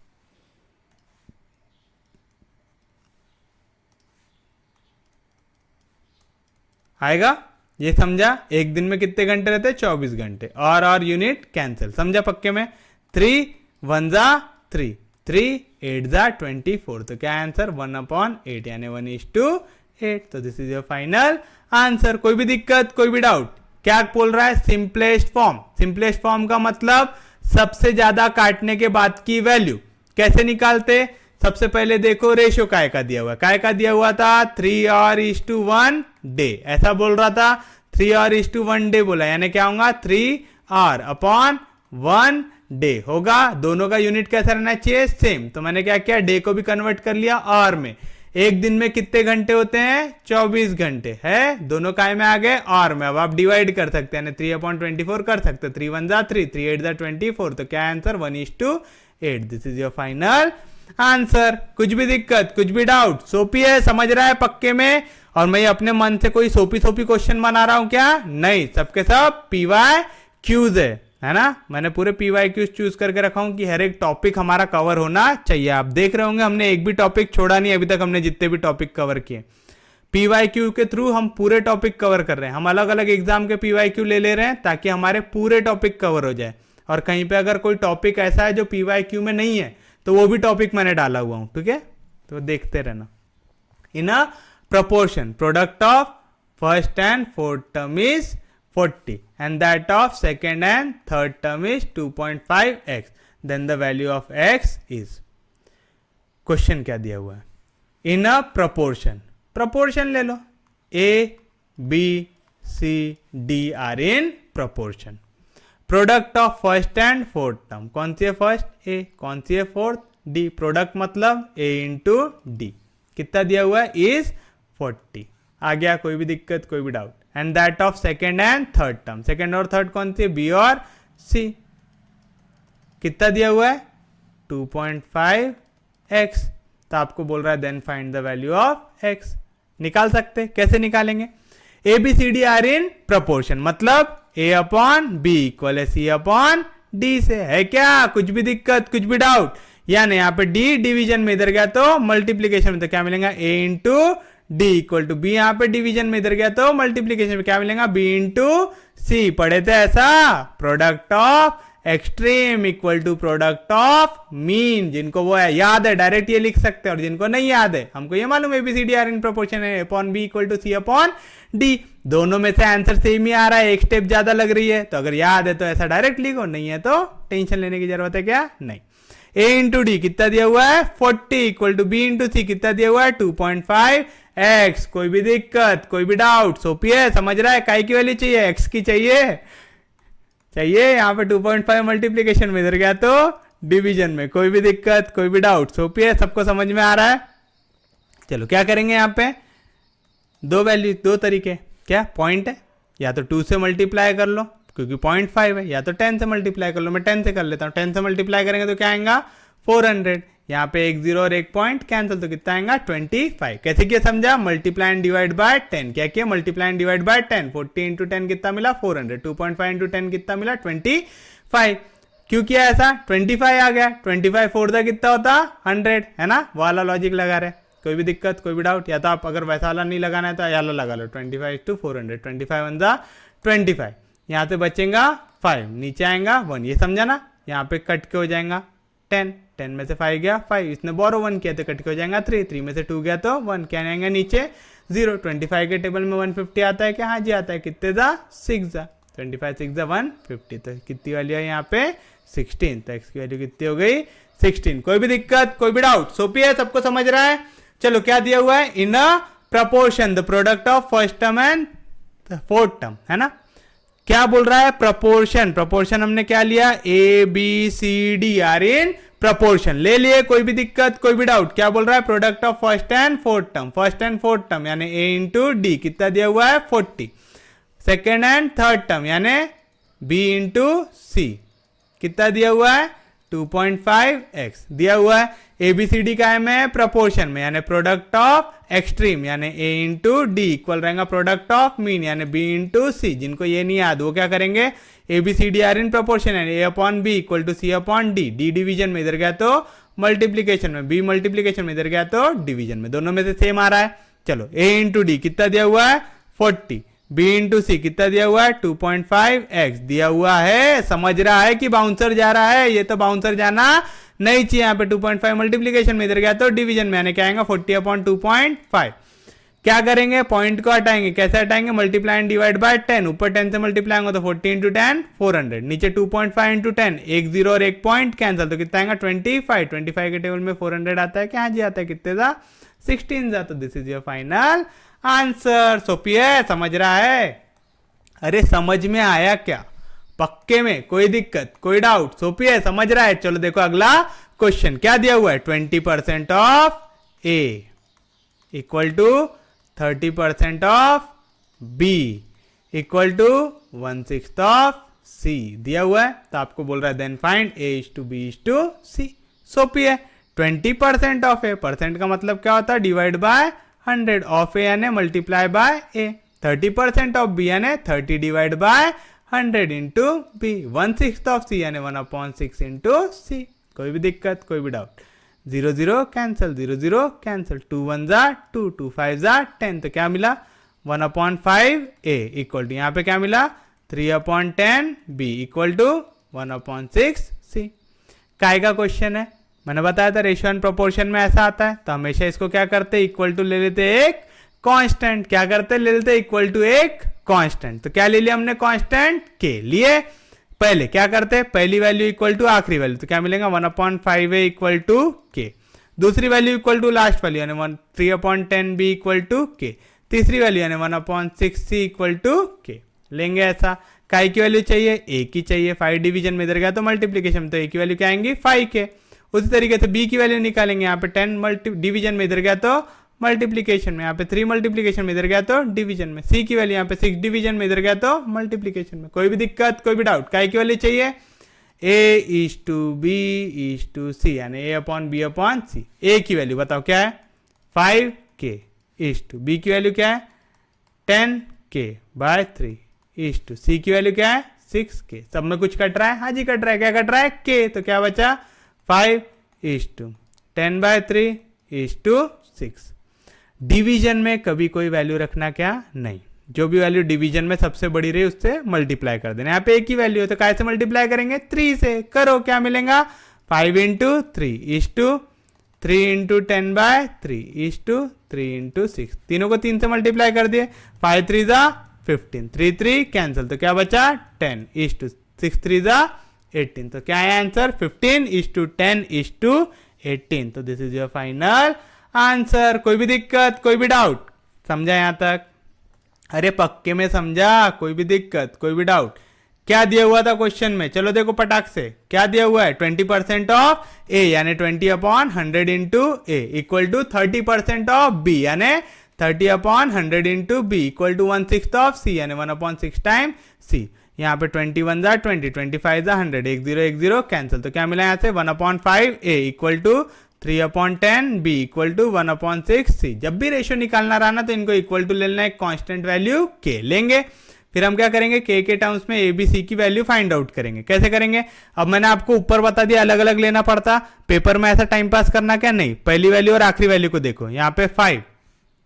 आएगा? ये समझा? एक दिन में कितने घंटे रहते 24 घंटे। और यूनिट कैंसिल, समझा पक्के में? 3 1 जा 3, 3 8 जा 24। तो क्या आंसर 1/8 यानी 1:8। तो this is your final answer. कोई भी दिक्कत, कोई भी डाउट? क्या बोल रहा है सिंपलेस्ट फॉर्म। सिंपलेस्ट फॉर्म का मतलब सबसे ज्यादा काटने के बाद की वैल्यू। कैसे निकालते? सबसे पहले देखो रेशियो काय का दिया हुआ है। काय का दिया हुआ था 3 hours इज टू 1 day, ऐसा बोल रहा था। 3 hours इज टू 1 day बोला, यानी क्या होगा 3 hours अपॉन 1 day होगा। दोनों का यूनिट कैसा रहना चाहिए सेम। तो मैंने क्या किया, डे को भी कन्वर्ट कर लिया आर में, एक दिन में कितने घंटे होते हैं? 24 घंटे है। दोनों काय में आ गए और में। अब आप डिवाइड कर सकते हैं, 3/24 कर सकते हैं। 3 1 जा 3, 3 8 जा 24। तो क्या answer? 1:8। This is your final answer. कुछ भी दिक्कत, कुछ भी डाउट? सोपी है, समझ रहा है पक्के में? और मैं अपने मन से कोई सोपी क्वेश्चन बना रहा हूं क्या? नहीं, सबके सब पीवाई क्यूज है ना। मैंने पूरे पीवाई क्यूज चूज करके रखा हूं कि हर एक टॉपिक हमारा कवर होना चाहिए। आप देख रहे होंगे हमने एक भी टॉपिक छोड़ा नहीं अभी तक। हमने जितने भी टॉपिक कवर किए पीवाई क्यू के थ्रू हम पूरे टॉपिक कवर कर रहे हैं। हम अलग अलग एग्जाम के पीवाई क्यू ले रहे हैं ताकि हमारे पूरे टॉपिक कवर हो जाए। और कहीं पे अगर कोई टॉपिक ऐसा है जो पीवाई क्यू में नहीं है तो वो भी टॉपिक मैंने डाला हुआ हूं, ठीक है? तो देखते रहना। इन अ proportion, product of first and fourth term is 40 and that of second and third term is 2.5x, then the value of x is, question क्या दिया हुआ है? इन अ proportion ले लो, a b c d are in proportion. Product of first and fourth term, कौन सी है first? a, कौन सी है fourth? d. Product मतलब a इंटू डी। कितना दिया हुआ है? इज 40। आ गया? कोई भी दिक्कत, कोई भी doubt? And that of second and third term, second और थर्ड कौन सी है? बी और सी। कितना दिया हुआ है? 2.5x। तो आपको बोल रहा है then find the value of x। निकाल सकते, कैसे निकालेंगे? A B C D are in proportion, मतलब a अपॉन बी इक्वल है सी अपॉन डी से। है क्या? कुछ भी दिक्कत, कुछ भी डाउट? यानी यहाँ पे d डिवीजन में इधर गया तो मल्टीप्लीकेशन में, तो क्या मिलेगा? a into d equal to b. यहाँ पे डिवीजन में इधर गया तो मल्टीप्लीकेशन में क्या मिलेगा? b into c. पढ़े थे ऐसा? Product of extreme equal to product of mean. जिनको वो है याद है डायरेक्ट ये लिख सकते हैं, और जिनको नहीं याद है, हमको ये मालूम है एबीसीडी आर इन प्रोपोर्शन है upon B equal to C upon d. दोनों में से आंसर सेम ही आ रहा है, एक स्टेप ज्यादा लग रही है। तो अगर याद है तो ऐसा डायरेक्ट लिखो, नहीं है तो टेंशन लेने की जरूरत है क्या? नहीं। a इंटू डी कितना दिया हुआ है? 40 इक्वल टू बी इंटू सी कितना दिया हुआ है? 2.5x। कोई भी दिक्कत, कोई भी डाउट? सोपी है, समझ रहा है? काय की वैल्यू चाहिए? x की चाहिए यहाँ पे 2.5 मल्टीप्लीकेशन में इधर गया तो डिवीजन में। कोई भी दिक्कत, कोई भी डाउट? सोपी है, सबको समझ में आ रहा है? चलो क्या करेंगे यहाँ पे? दो वैल्यू, दो तरीके। क्या पॉइंट है? या तो 2 से मल्टीप्लाई कर लो क्योंकि 0.5 है, या तो 10 से मल्टीप्लाई कर लो। मैं 10 से कर लेता हूँ। 10 से मल्टीप्लाई करेंगे तो क्या आएगा? 400। यहाँ पे एक जीरो और एक पॉइंट कैंसिल, तो कितना आएगा? 25। कैसे किया समझा? Multiply and divide by 10। क्या किया? Multiply and divide by 10। 40 into 10 कितना मिला? 400। 2.5 इंटू 10 कितना मिला? 25। क्यों किया ऐसा? 25 आ गया। 25 4 दा कितना होता? 100, है ना? वाला लॉजिक लगा रहे। कोई भी दिक्कत, कोई भी डाउट? या तो आप अगर वैसा वाला नहीं लगाना है तो याला लगा लो। 25 टू 400, 25 1 जा 25। यहाँ से बचेगा 5, नीचे आएगा 1। ये समझा ना? यहाँ पे कट के हो जाएगा 10, 10 में से 5 गया 5, इसने बोरो 1 किया तो कट के हो जाएगा 3, 3 में से 2 गया तो 1, क्या आएगा नीचे 0। 25 के टेबल में 150 आता है क्या? हाँ जी आता है। कितने जा? 6 जा। 25 6 जा 150, तो कितनी वैल्यू है यहाँ पे? 16। तो x की वैल्यू कितनी हो गई? 16। कोई भी दिक्कत, कोई भी डाउट? सोपी है, सबको समझ रहा है? चलो क्या दिया हुआ है? In a proportion the product of first term and fourth term, है ना? क्या बोल रहा है? प्रपोर्शन। प्रपोर्शन हमने क्या लिया? A B C D are in proportion ले लिए। कोई भी दिक्कत, कोई भी डाउट? क्या बोल रहा है? Product of first and fourth term, first and fourth term यानी ए इंटू डी कितना दिया हुआ है? 40। सेकेंड एंड थर्ड टर्म यानी बी इंटू सी कितना दिया हुआ है? 2.5x दिया हुआ है। एबीसीडी का है में प्रपोर्शन में यानी प्रोडक्ट ऑफ एक्सट्रीम यानी ए इंटू डी इक्वल रहेगा प्रोडक्ट ऑफ मीन यानी बी इंटू सी। जिनको ये नहीं याद वो क्या करेंगे? एबीसीडी आर इन प्रपोर्शन यानी ए upon B equal to C upon D. D division में इधर गया तो मल्टीप्लीकेशन में, बी मल्टीप्लीकेशन में इधर गया तो डिवीजन में। दोनों में से सेम आ रहा है। चलो ए इंटू डी कितना दिया हुआ है? 40। बी इंटू सी कितना दिया हुआ है? 2.5x दिया हुआ है। समझ रहा है कि बाउंसर जा रहा है? ये तो बाउंसर जाना नहीं चाहिए। यहाँ पे 2.5 मल्टीप्लीकेशन में इधर गया तो डिवीजन में यानी क्या आएगा? 40 अपॉन 2.5। क्या करेंगे? पॉइंट को हटाएंगे। कैसे हटाएंगे? Multiply and divide by 10। ऊपर 10 से मल्टीप्लाई होगा तो 40 इंटू 10 400। नीचे 2.5 इंटू 10, एक जीरो और एक पॉइंट कैंसिल, तो कितना आएगा? 25। 25 के टेबल में 400 आता है क्या? हाँ जी आता है। कितने जा? 16 जा। तो this is your final answer. सोपी है, समझ रहा है? अरे समझ में आया क्या? पक्के में? कोई दिक्कत, कोई डाउट? सोपी है, समझ रहा है? चलो देखो अगला क्वेश्चन क्या दिया हुआ है? 20% of A equal to 30% of B equal to 1/6 of C दिया हुआ है, तो आपको बोल रहा है then find A is to B is to C. सोपी है। 20% ऑफ ए, परसेंट का मतलब क्या होता है, डिवाइड बाय 100 ऑफ ए यानी multiply by A. 30% of B यानी 30 divide by 100 into B. 1/6 of C यानी 1/6 इंटू सी। कोई भी दिक्कत, कोई भी डाउट? 0 0 कैंसिल, 0 0 कैंसिल, 2 1 जा 2, 2 5 जा 10, तो क्या मिला 1/5 ए इक्वल टू यहाँ पे क्या मिला 3/10 बी इक्वल टू 1/6 सी। काय का क्वेश्चन है, मैंने बताया था रेशियो एंड प्रोपोर्शन में ऐसा आता है, तो हमेशा इसको क्या करते इक्वल टू ले लेते एक कांस्टेंट। क्या करते ले लेते इक्वल टू एक कांस्टेंट। तो क्या ले लिया हमने कांस्टेंट के लिए। पहले क्या करते पहली वैल्यू इक्वल टू आखिरी वैल्यू, तो क्या मिलेगा 1/5 ए इक्वल टू के। दूसरी value equal to last value यानी 3/10 बी इक्वल टू के। तीसरी वैल्यू यानी 1/6 सी इक्वल टू के। लेंगे ऐसा, काय की वैल्यू चाहिए ए की चाहिए, 5 डिवीजन में इधर गया तो मल्टीप्लीकेशन में, तो ए की वैल्यू क्या आएंगी 5 के। उसी तरीके से बी की वैल्यू निकालेंगे, यहाँ पे 10 डिवीजन में इधर गया तो मल्टीप्लीकेशन में, यहाँ पे 3 मल्टीप्लीकेशन में इधर गया तो डिवीजन में। सी की वैल्यू यहाँ पे 6 डिवीजन में इधर गया तो मल्टीप्लीकेशन में। कोई भी दिक्कत, कोई भी डाउट? काय की वैल्यू चाहिए A is to B is to C यानी ए upon B upon C. A की वैल्यू बताओ क्या है 5 के इज टू बी की वैल्यू क्या है 10 के बाय 3 इज टू सी की वैल्यू क्या है 6 के। सब में कुछ कट रहा है, हाँ जी कट रहा है। क्या कट रहा है के, तो क्या बचा 5 is to 10/3 is to 6। Division में कभी कोई वैल्यू रखना क्या नहीं, जो भी वैल्यू डिवीजन में सबसे बड़ी रही उससे मल्टीप्लाई कर देना। यहाँ पे एक ही वैल्यू है तो कैसे मल्टीप्लाई करेंगे 3 से। करो, क्या मिलेगा 5 into 3 is to 3 into 10/3 is to 3 into 6। तीनों को 3 से मल्टीप्लाई कर दिए, 5 3 जा 15, 3 3 कैंसिल, तो क्या बचा 10 इज टू 6 3 जा 18। तो क्या है answer 15 is to 10 is to 18। तो this is your final answer. कोई भी दिक्कत, कोई भी डाउट? समझा यहां तक? अरे पक्के में समझा? कोई भी दिक्कत, कोई भी डाउट? क्या दिया हुआ था क्वेश्चन में, चलो देखो पटाख से। क्या दिया हुआ है 20% ऑफ ए यानी 20/100 into A equal to 30% of B यानी 30/100 into B equal to 1/6 of C यानी 1/6 टाइम सी। यहाँ पे 21 जा 20, 25 जा 100, 1 0 1 0 कैंसिल, तो क्या मिला यहाँ से 1/5 ए equal to 3/10 B equal to 1/6 C. जब भी रेशियो निकालना रहा ना तो इनको इक्वल टू लेना है, कांस्टेंट वैल्यू के लेंगे। फिर हम क्या करेंगे के टर्म्स में ए बी सी की वैल्यू फाइंड आउट करेंगे। कैसे करेंगे, अब मैंने आपको ऊपर बता दिया अलग अलग लेना पड़ता, पेपर में ऐसा टाइम पास करना क्या नहीं। पहली वैल्यू और आखिरी वैल्यू को देखो, यहाँ पे 5,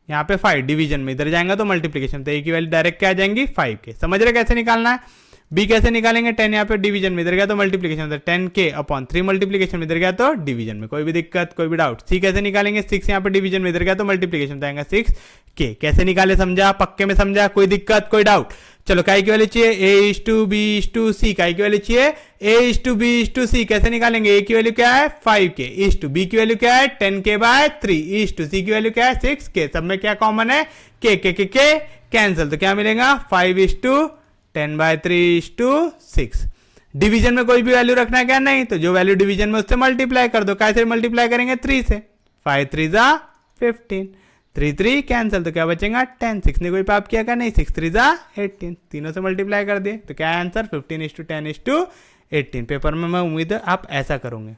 यहाँ पे 5 डिवीजन में इधर जाएंगे तो मल्टीप्लीकेशन, तो ए की वैल्यू डायरेक्ट क्या आ जाएंगी 5 के। समझ रहे कैसे निकालना है। बी कैसे निकालेंगे 10 यहाँ पे डिवीजन में इधर गया तो मल्टीप्लीकेशन, तो 10 के अपॉन 3 मल्टीप्लीकेशन में इधर गया तो डिवीजन में। कोई भी दिक्कत, कोई भी डाउट? सी कैसे निकालेंगे 6 यहाँ पे डिवीजन में इधर गया तो मल्टीप्लीकेशन तो आएगा 6 के। कैसे निकाले समझा, पक्के में समझा? कोई दिक्कत, कोई डाउट? चलो काय की वैल्यू चाहिए A is to B is to C. K की वैल्यू चाहिए A is to B is to C. कैसे निकालेंगे, ए की वैल्यू क्या है 5 के इज टू बी की वैल्यू क्या है 10 के बाय 3 इज टू सी की वैल्यू क्या है 6 के। सब में क्या कॉमन है के कैंसिल, तो क्या मिलेगा 5 is to 10/3 is to 6। Division में कोई भी वैल्यू रखना है क्या नहीं, तो जो वैल्यू डिवीजन में उससे मल्टीप्लाई कर दो। कैसे मल्टीप्लाई करेंगे 3 से, 5 3 जा 15, 3 3 कैंसिल, तो क्या बचेगा 10। 6 ने कोई पाप किया क्या नहीं, 6 3 जा 18, तीनों से मल्टीप्लाई कर दिए तो क्या है answer 15 is to 10 is to 18। Paper में मैं उम्मीद है आप ऐसा करोगे,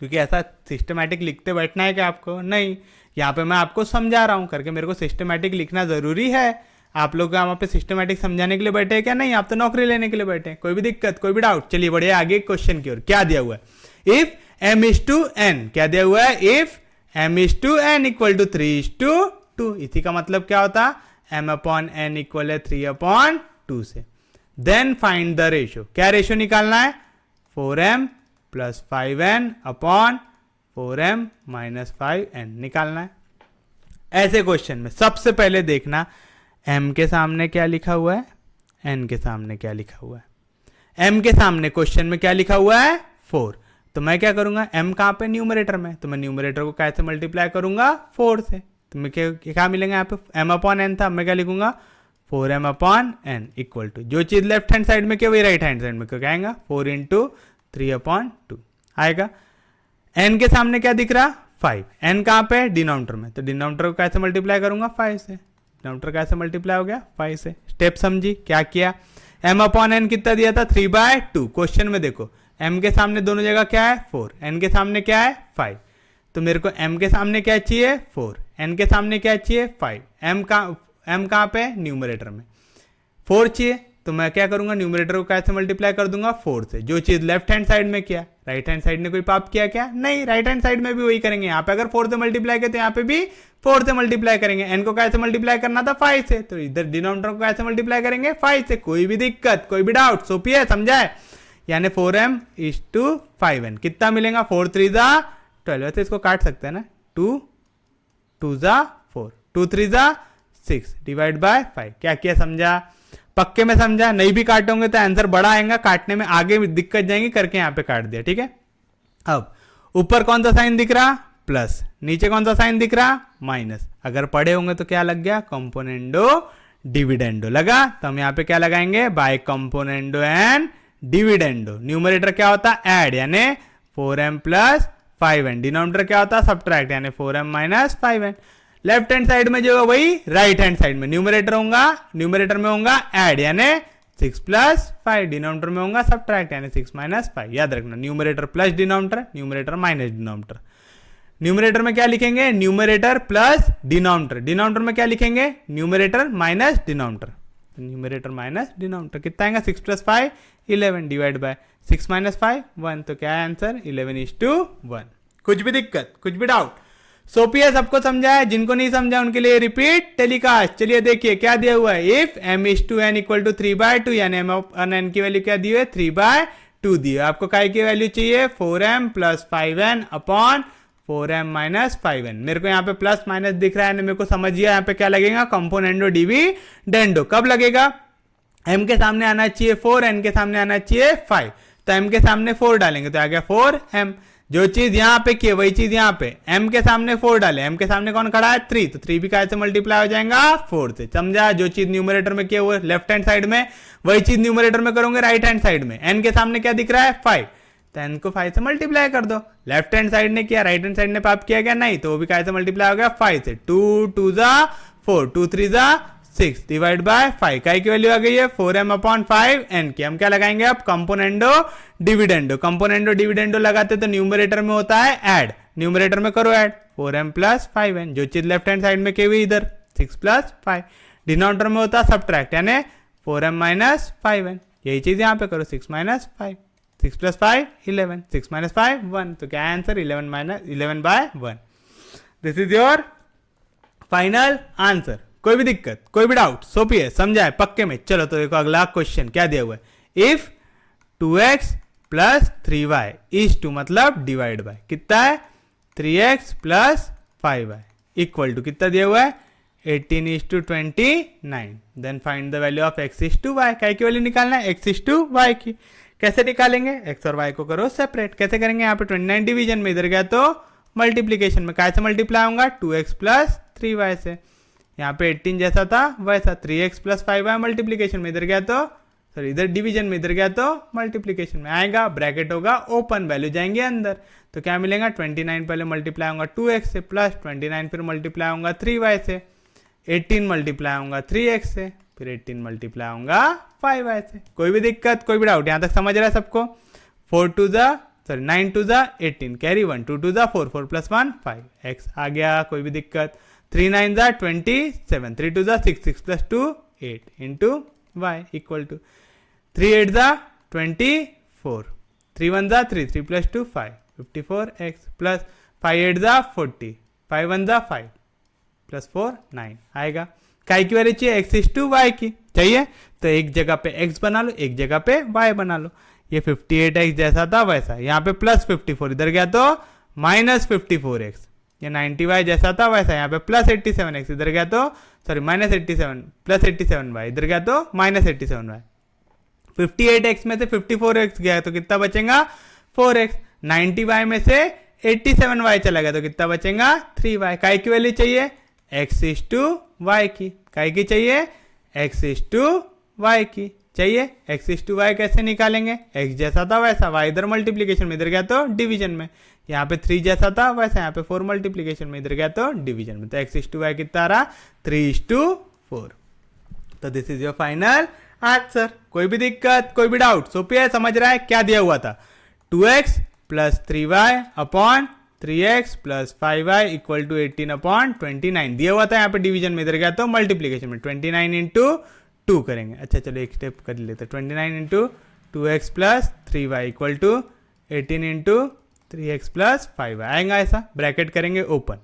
क्योंकि ऐसा सिस्टमैटिक लिखते बैठना है कि आपको नहीं, यहाँ पे मैं आपको समझा रहा हूँ करके मेरे को सिस्टमैटिक लिखना जरूरी है। आप लोग वहाँ पे सिस्टमैटिक समझाने के लिए बैठे हैं क्या नहीं, आप तो नौकरी लेने के लिए बैठे हैं। कोई भी दिक्कत, कोई भी डाउट? चलिए बढ़िया आगे क्वेश्चन की ओर। क्या दिया हुआ है if m is to n, क्या दिया हुआ है if m is to n equal to 3 is to 2। इसी का मतलब क्या होता m/n इक्वल है 3/2 से। देन फाइंड द रेशियो, क्या रेशियो निकालना है 4m plus 5n upon 4m minus 5n निकालना है। ऐसे क्वेश्चन में सबसे पहले देखना m के सामने क्या लिखा हुआ है, n के सामने क्या लिखा हुआ है। m के सामने क्वेश्चन में क्या लिखा हुआ है 4, तो मैं क्या करूंगा m कहां पे न्यूमरेटर में, तो मैं न्यूमरेटर को कैसे मल्टीप्लाई करूंगा 4 से, तो मैं क्या मिलेगा यहाँ पे m/n था, मैं क्या लिखूंगा 4m/n इक्वल टू जो चीज लेफ्ट हैंड साइड में क्या वही राइट हैंड साइड में क्या आएगा 4 इंटू 3/2 आएगा। n के सामने क्या दिख रहा 5। n कहाँ पे? डिनोमिनेटर में, तो डिनोमिनेटर को कैसे मल्टीप्लाई करूंगा? 5 से। डिनोमिनेटर कैसे मल्टीप्लाई हो गया? 5 से। स्टेप समझी? क्या किया? m अपॉन n कितना दिया था? 3/2। क्वेश्चन में देखो m के सामने दोनों जगह क्या है? 4, n के सामने क्या है? 5। तो मेरे को m के सामने क्या चाहिए? 4, n के सामने क्या चाहिए? 5। m कहाँ पे? न्यूमरेटर में 4 चाहिए, तो मैं क्या करूंगा? न्यूमरेटर को कैसे मल्टीप्लाई कर दूंगा? 4 से। जो चीज लेफ्ट हैंड साइड में किया, राइट हैंड साइड ने कोई पाप किया क्या? नहीं, राइट हैंड साइड में भी वही करेंगे। यहाँ पे अगर 4 से मल्टीप्लाई किया तो यहाँ पे भी 4 से मल्टीप्लाई करेंगे। n को कैसे मल्टीप्लाई करना था? 5 से, तो इधर डिनोमिनेटर को कैसे मल्टीप्लाई करेंगे? 5 से। कोई भी दिक्कत, कोई भी डाउट? सोपी है, समझाए? यानी 4m इज टू 5n कितना मिलेगा? 4 3 जा 12। वैसे इसको काट सकते हैं ना, 2 2 जा 4, 2 3 जा 6 डिवाइड बाय 5। क्या किया? समझा? पक्के में समझा? नहीं भी काटोगे तो आंसर बड़ा आएगा, काटने में आगे भी दिक्कत जाएंगी, करके यहाँ पे काट दिया। ठीक है, अब ऊपर कौन सा साइन दिख रहा? प्लस। नीचे कौन सा साइन दिख रहा? माइनस। अगर पढ़े होंगे तो क्या लग गया? कंपोनेंडो डिविडेंडो लगा, तो हम यहाँ पे क्या लगाएंगे? By componendo and dividendo. Numerator क्या होता? ऐड, यानी 4m प्लस 5n। डिनोमिनेटर क्या होता? सब्ट्रैक्ट, यानी 4m minus 5n। Left hand side में जो है वही राइट हैंड साइड में। न्यूमरेटर में होगा ऐड, यानी 6 प्लस 5। डिनोमिनेटर में होगा सब्ट्रैक्ट, यानी 6 माइनस 5। याद रखना, numerator plus denominator, numerator minus denominator. Numerator में क्या लिखेंगे? Numerator plus denominator. डिनोमिनेटर में क्या लिखेंगे? Numerator minus denominator. Numerator minus denominator कितना आएगा? 6 प्लस 5 11 डिवाइड बाय 6 माइनस 5 1। तो क्या है आंसर? 11:1। कुछ भी दिक्कत, कुछ भी डाउट? सोपी है, सबको समझा है? जिनको नहीं समझा उनके लिए रिपीट टेलीकास्ट। चलिए देखिए क्या दिया हुआ है। If m is to n equal to 3/2, यानी n की वैल्यू क्या दी है? 3/2 दी है। आपको काय की वैल्यू चाहिए? 4m plus 5n upon 4m minus 5n। मेरे को यहाँ पे प्लस माइनस दिख रहा है, मेरे को समझिए यहाँ पे क्या लगेगा? Componendo dividendo. कब लगेगा? m के सामने आना चाहिए 4, n के सामने आना चाहिए 5। तो m के सामने 4 डालेंगे तो आ गया 4m। जो चीज यहाँ पे की वही चीज यहाँ पे, m के सामने 4 डाले, m के सामने कौन खड़ा है? 3, तो 3 भी कैसे मल्टीप्लाई हो जाएगा? 4 से। समझा? जो चीज न्यूमरेटर में किया हुआ लेफ्ट हैंड साइड में, वही चीज न्यूमरेटर में करोगे राइट हैंड साइड में। n के सामने क्या दिख रहा है? 5, तो n को 5 से मल्टीप्लाई कर दो। लेफ्ट हैंड साइड ने किया, राइट हैंड साइड ने पाप किया क्या? नहीं, तो वो भी कैसे मल्टीप्लाई हो गया? 5 से। 2 2 जा 4, 2 3 जा 6 डिवाइड बाय 5। काय की वैल्यू आ गई है? 4m अपॉन 5n की। हम क्या लगाएंगे अब? Componendo dividendo. कंपोनेंडो डिविडेंडो लगाते तो न्यूमरेटर में होता है ऐड, न्यूमरेटर में करो ऐड 4m प्लस 5n। जो चीज लेफ्ट हैंड साइड में की हुई इधर 6 प्लस 5। डिनोमिनेटर में होता है सब्ट्रैक्ट, यानी 4m माइनस 5n। यही चीज यहाँ पे करो, 6 माइनस 5, 6 प्लस 5 11, 6 माइनस 5 1। तो क्या answer? 11/1। This is your final answer. कोई भी दिक्कत, कोई भी डाउट? सोपी है, समझाए? पक्के में? चलो तो देखो अगला क्वेश्चन क्या दिया हुआ है। If 2x plus 3y is to, मतलब डिवाइड बाय कितना है? 3x plus 5y equal to कितना दिया हुआ है? 18:29। Then find the value of x is to y। काय की वैल्यू निकालना है? x इज टू y की। कैसे निकालेंगे? x और y को करो सेपरेट। कैसे करेंगे? यहाँ पे 29 डिवीजन में, इधर गया तो मल्टीप्लीकेशन में। कैसे मल्टीप्लाई होगा? 2x प्लस 3y से। यहाँ पे 18 जैसा था वैसा 3x प्लस 5y मल्टीप्लीकेशन में, इधर गया तो सॉरी इधर डिवीजन में, इधर गया तो मल्टीप्लीकेशन में आएगा। ब्रैकेट होगा ओपन, वैल्यू जाएंगे अंदर, तो क्या मिलेगा? 29 पहले मल्टीप्लाई होगा 2x से, प्लस 29 फिर मल्टीप्लाई होगा 3y से, 18 मल्टीप्लाई होगा 3x से, फिर 18 मल्टीप्लाई होगा 5y से। कोई भी दिक्कत, कोई भी डाउट? यहाँ तक समझ रहा है सबको? 9 2 जा 18 कैरी 1, 2 2 जा 4, 4 प्लस 1 5 x आ गया। कोई भी दिक्कत? 3 9 जा 27, 3 2 जा 6, 6 plus 2 8 into y equal to 3 8 जा 24, 3 1 जा 3, 3 प्लस 2 5, 54x प्लस 5 8 जा 40, 5 1 जा 5 प्लस 4 9 आएगा। काय की वैल्यू चाहिए? x इज टू y की चाहिए, तो एक जगह पे x बना लो, एक जगह पे y बना लो। ये 58x जैसा था वैसा, यहाँ पे प्लस 54, इधर गया तो माइनस 54x। ये 90y जैसा था वैसा, यहाँ पे प्लस 87x, इधर गया तो सॉरी माइनस 87, प्लस 87y, इधर गया तो माइनस 87y। 58x में से 54x गया तो कितना बचेगा? 4x। 90y में से 87y चला गया तो कितना बचेगा? 3y। काय की वैल्यू चाहिए? x इज टू y की। काय की चाहिए? x इज टू y की। चाहिए। एक्स इज टू वाई कैसे निकालेंगे, एक्स जैसा था वैसा, वाई इधर मल्टीप्लीकेशन में, इधर गया तो डिवीजन में, यहाँ पे 3 जैसा था वैसा, यहाँ पे 4 मल्टीप्लीकेशन में, इधर गया तो डिवीजन में। तो एक्स इज टू वाई कितना आ रहा, 3:4। तो this is your final answer. कोई भी दिक्कत, कोई भी डाउट, सोपी है, समझ रहा है। क्या दिया हुआ था, 2x plus 3y upon 3x plus 5y equal to 18/29 दिया हुआ था। यहाँ पे डिवीजन में, इधर गया तो मल्टीप्लीकेशन में, 29 इंटू 2 करेंगे। अच्छा चलो एक स्टेप कर लेते, 29 into 2x plus 3y equal to 18 into 3x plus 5y आएगा ऐसा, ब्रैकेट करेंगे ओपन।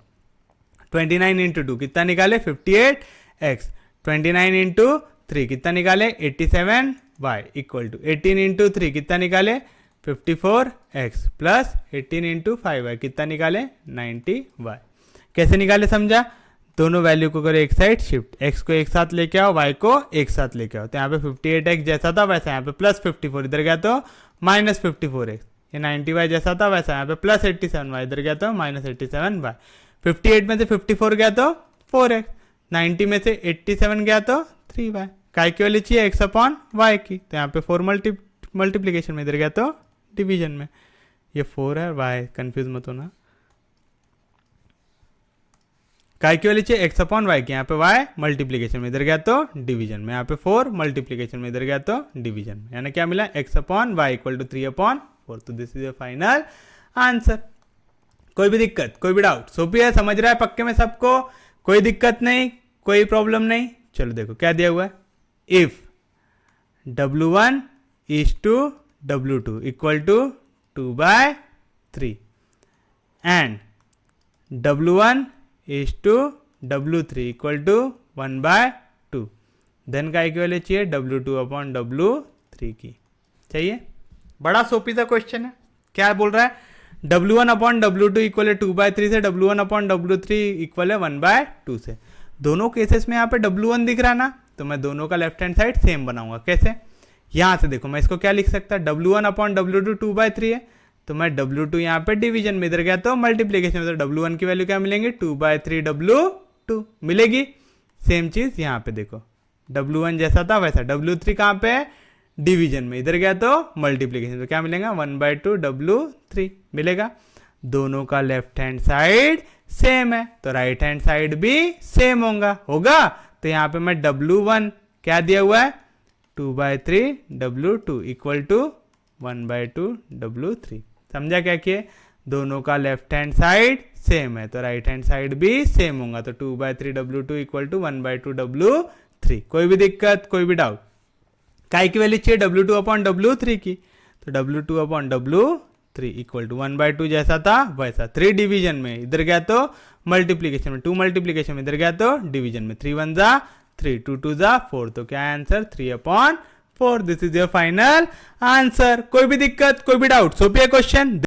29 इंटू 2 कितना निकाले, 58x, 29 इंटू 3 कितना निकाले, 87y इक्वल टू 18 इंटू 3 कितना निकाले, 54x प्लस 18 इंटू 5y कितना निकाले, 90y। कैसे निकाले समझा, दोनों वैल्यू को करो एक साइड शिफ्ट, x को एक साथ लेके आओ, y को एक साथ लेके आओ। तो यहाँ पे 58x जैसा था वैसा, यहाँ पे प्लस 54, इधर गया तो माइनस 54x। ये 90y जैसा था वैसा, यहाँ पे प्लस 87y, इधर गया तो माइनस 87y। 58 में से 54 गया तो 4x, 90 में से 87 गया तो 3y। काय की वैल्यू चाहिए, x अपॉन y की। तो यहाँ पे 4 मल्टीप्लीकेशन में, इधर गया तो डिवीजन में, ये 4 है, y कंफ्यूज मत होना। काय की वैल्यू चाहिए, x अपॉन y की, यहाँ पे y मल्टीप्लीकेशन में, इधर गया तो डिवीजन में, यहाँ पे 4 मल्टीप्लीकेशन में, इधर गया तो डिवीजन में, यानी क्या मिला, x upon y equal to 3/4। तो this is your final answer. कोई भी दिक्कत, कोई भी डाउट, सोपी है, समझ रहा है पक्के में सबको, कोई दिक्कत नहीं, कोई प्रॉब्लम नहीं। चलो देखो क्या दिया हुआ है, if W1 is to W2 equal to 2/3 and W1 is to W3 equal to 1/2, then का इक्वल चाहिए W2 अपॉन W3 की, चाहिए। बड़ा सोपी सा क्वेश्चन है। क्या बोल रहा है, W1 अपॉन W2 इक्वल है 2/3 से, W1 अपॉन W3 इक्वल है 1/2 से। दोनों केसेस में यहाँ पे W1 दिख रहा ना, तो मैं दोनों का लेफ्ट हैंड साइड सेम बनाऊंगा। कैसे, यहां से देखो मैं इसको क्या लिख सकता, W1 अपॉन W2 2/3 है, तो मैं W2 यहाँ पे डिवीजन में, इधर गया तो मल्टीप्लीकेशन में, तो W1 की वैल्यू क्या मिलेंगी, 2/3 W2 मिलेगी। सेम चीज यहाँ पे देखो, W1 जैसा था वैसा, W3 कहाँ पे है, डिवीजन में, इधर गया तो मल्टीप्लीकेशन, तो क्या मिलेगा, 1/2 W3 मिलेगा। दोनों का लेफ्ट हैंड साइड सेम है, तो राइट हैंड साइड भी सेम होगा। तो यहाँ पे मैं W1 क्या दिया हुआ है, 2/3 W2 इक्वल टू 1/2 W3। समझा क्या किए, दोनों का लेफ्ट हैंड साइड सेम है, तो राइट हैंड साइड भी सेम होगा। तो 2/3 W2 इक्वल टू 1/2 W3। कोई भी दिक्कत, कोई भी डाउट, काय की वैल्यू चाहिए, W2 अपॉन W3 की, तो W2 upon W3 equal to 1/2 जैसा था वैसा, 3 डिवीजन में, इधर गया तो मल्टीप्लीकेशन में, 2 मल्टीप्लीकेशन में, इधर गया तो डिवीजन में, 3 1 जा 3, 2 2 जा 4, तो क्या answer 3/4। This is your final answer. कोई भी दिक्कत, कोई भी डाउट, सोपी है क्वेश्चन।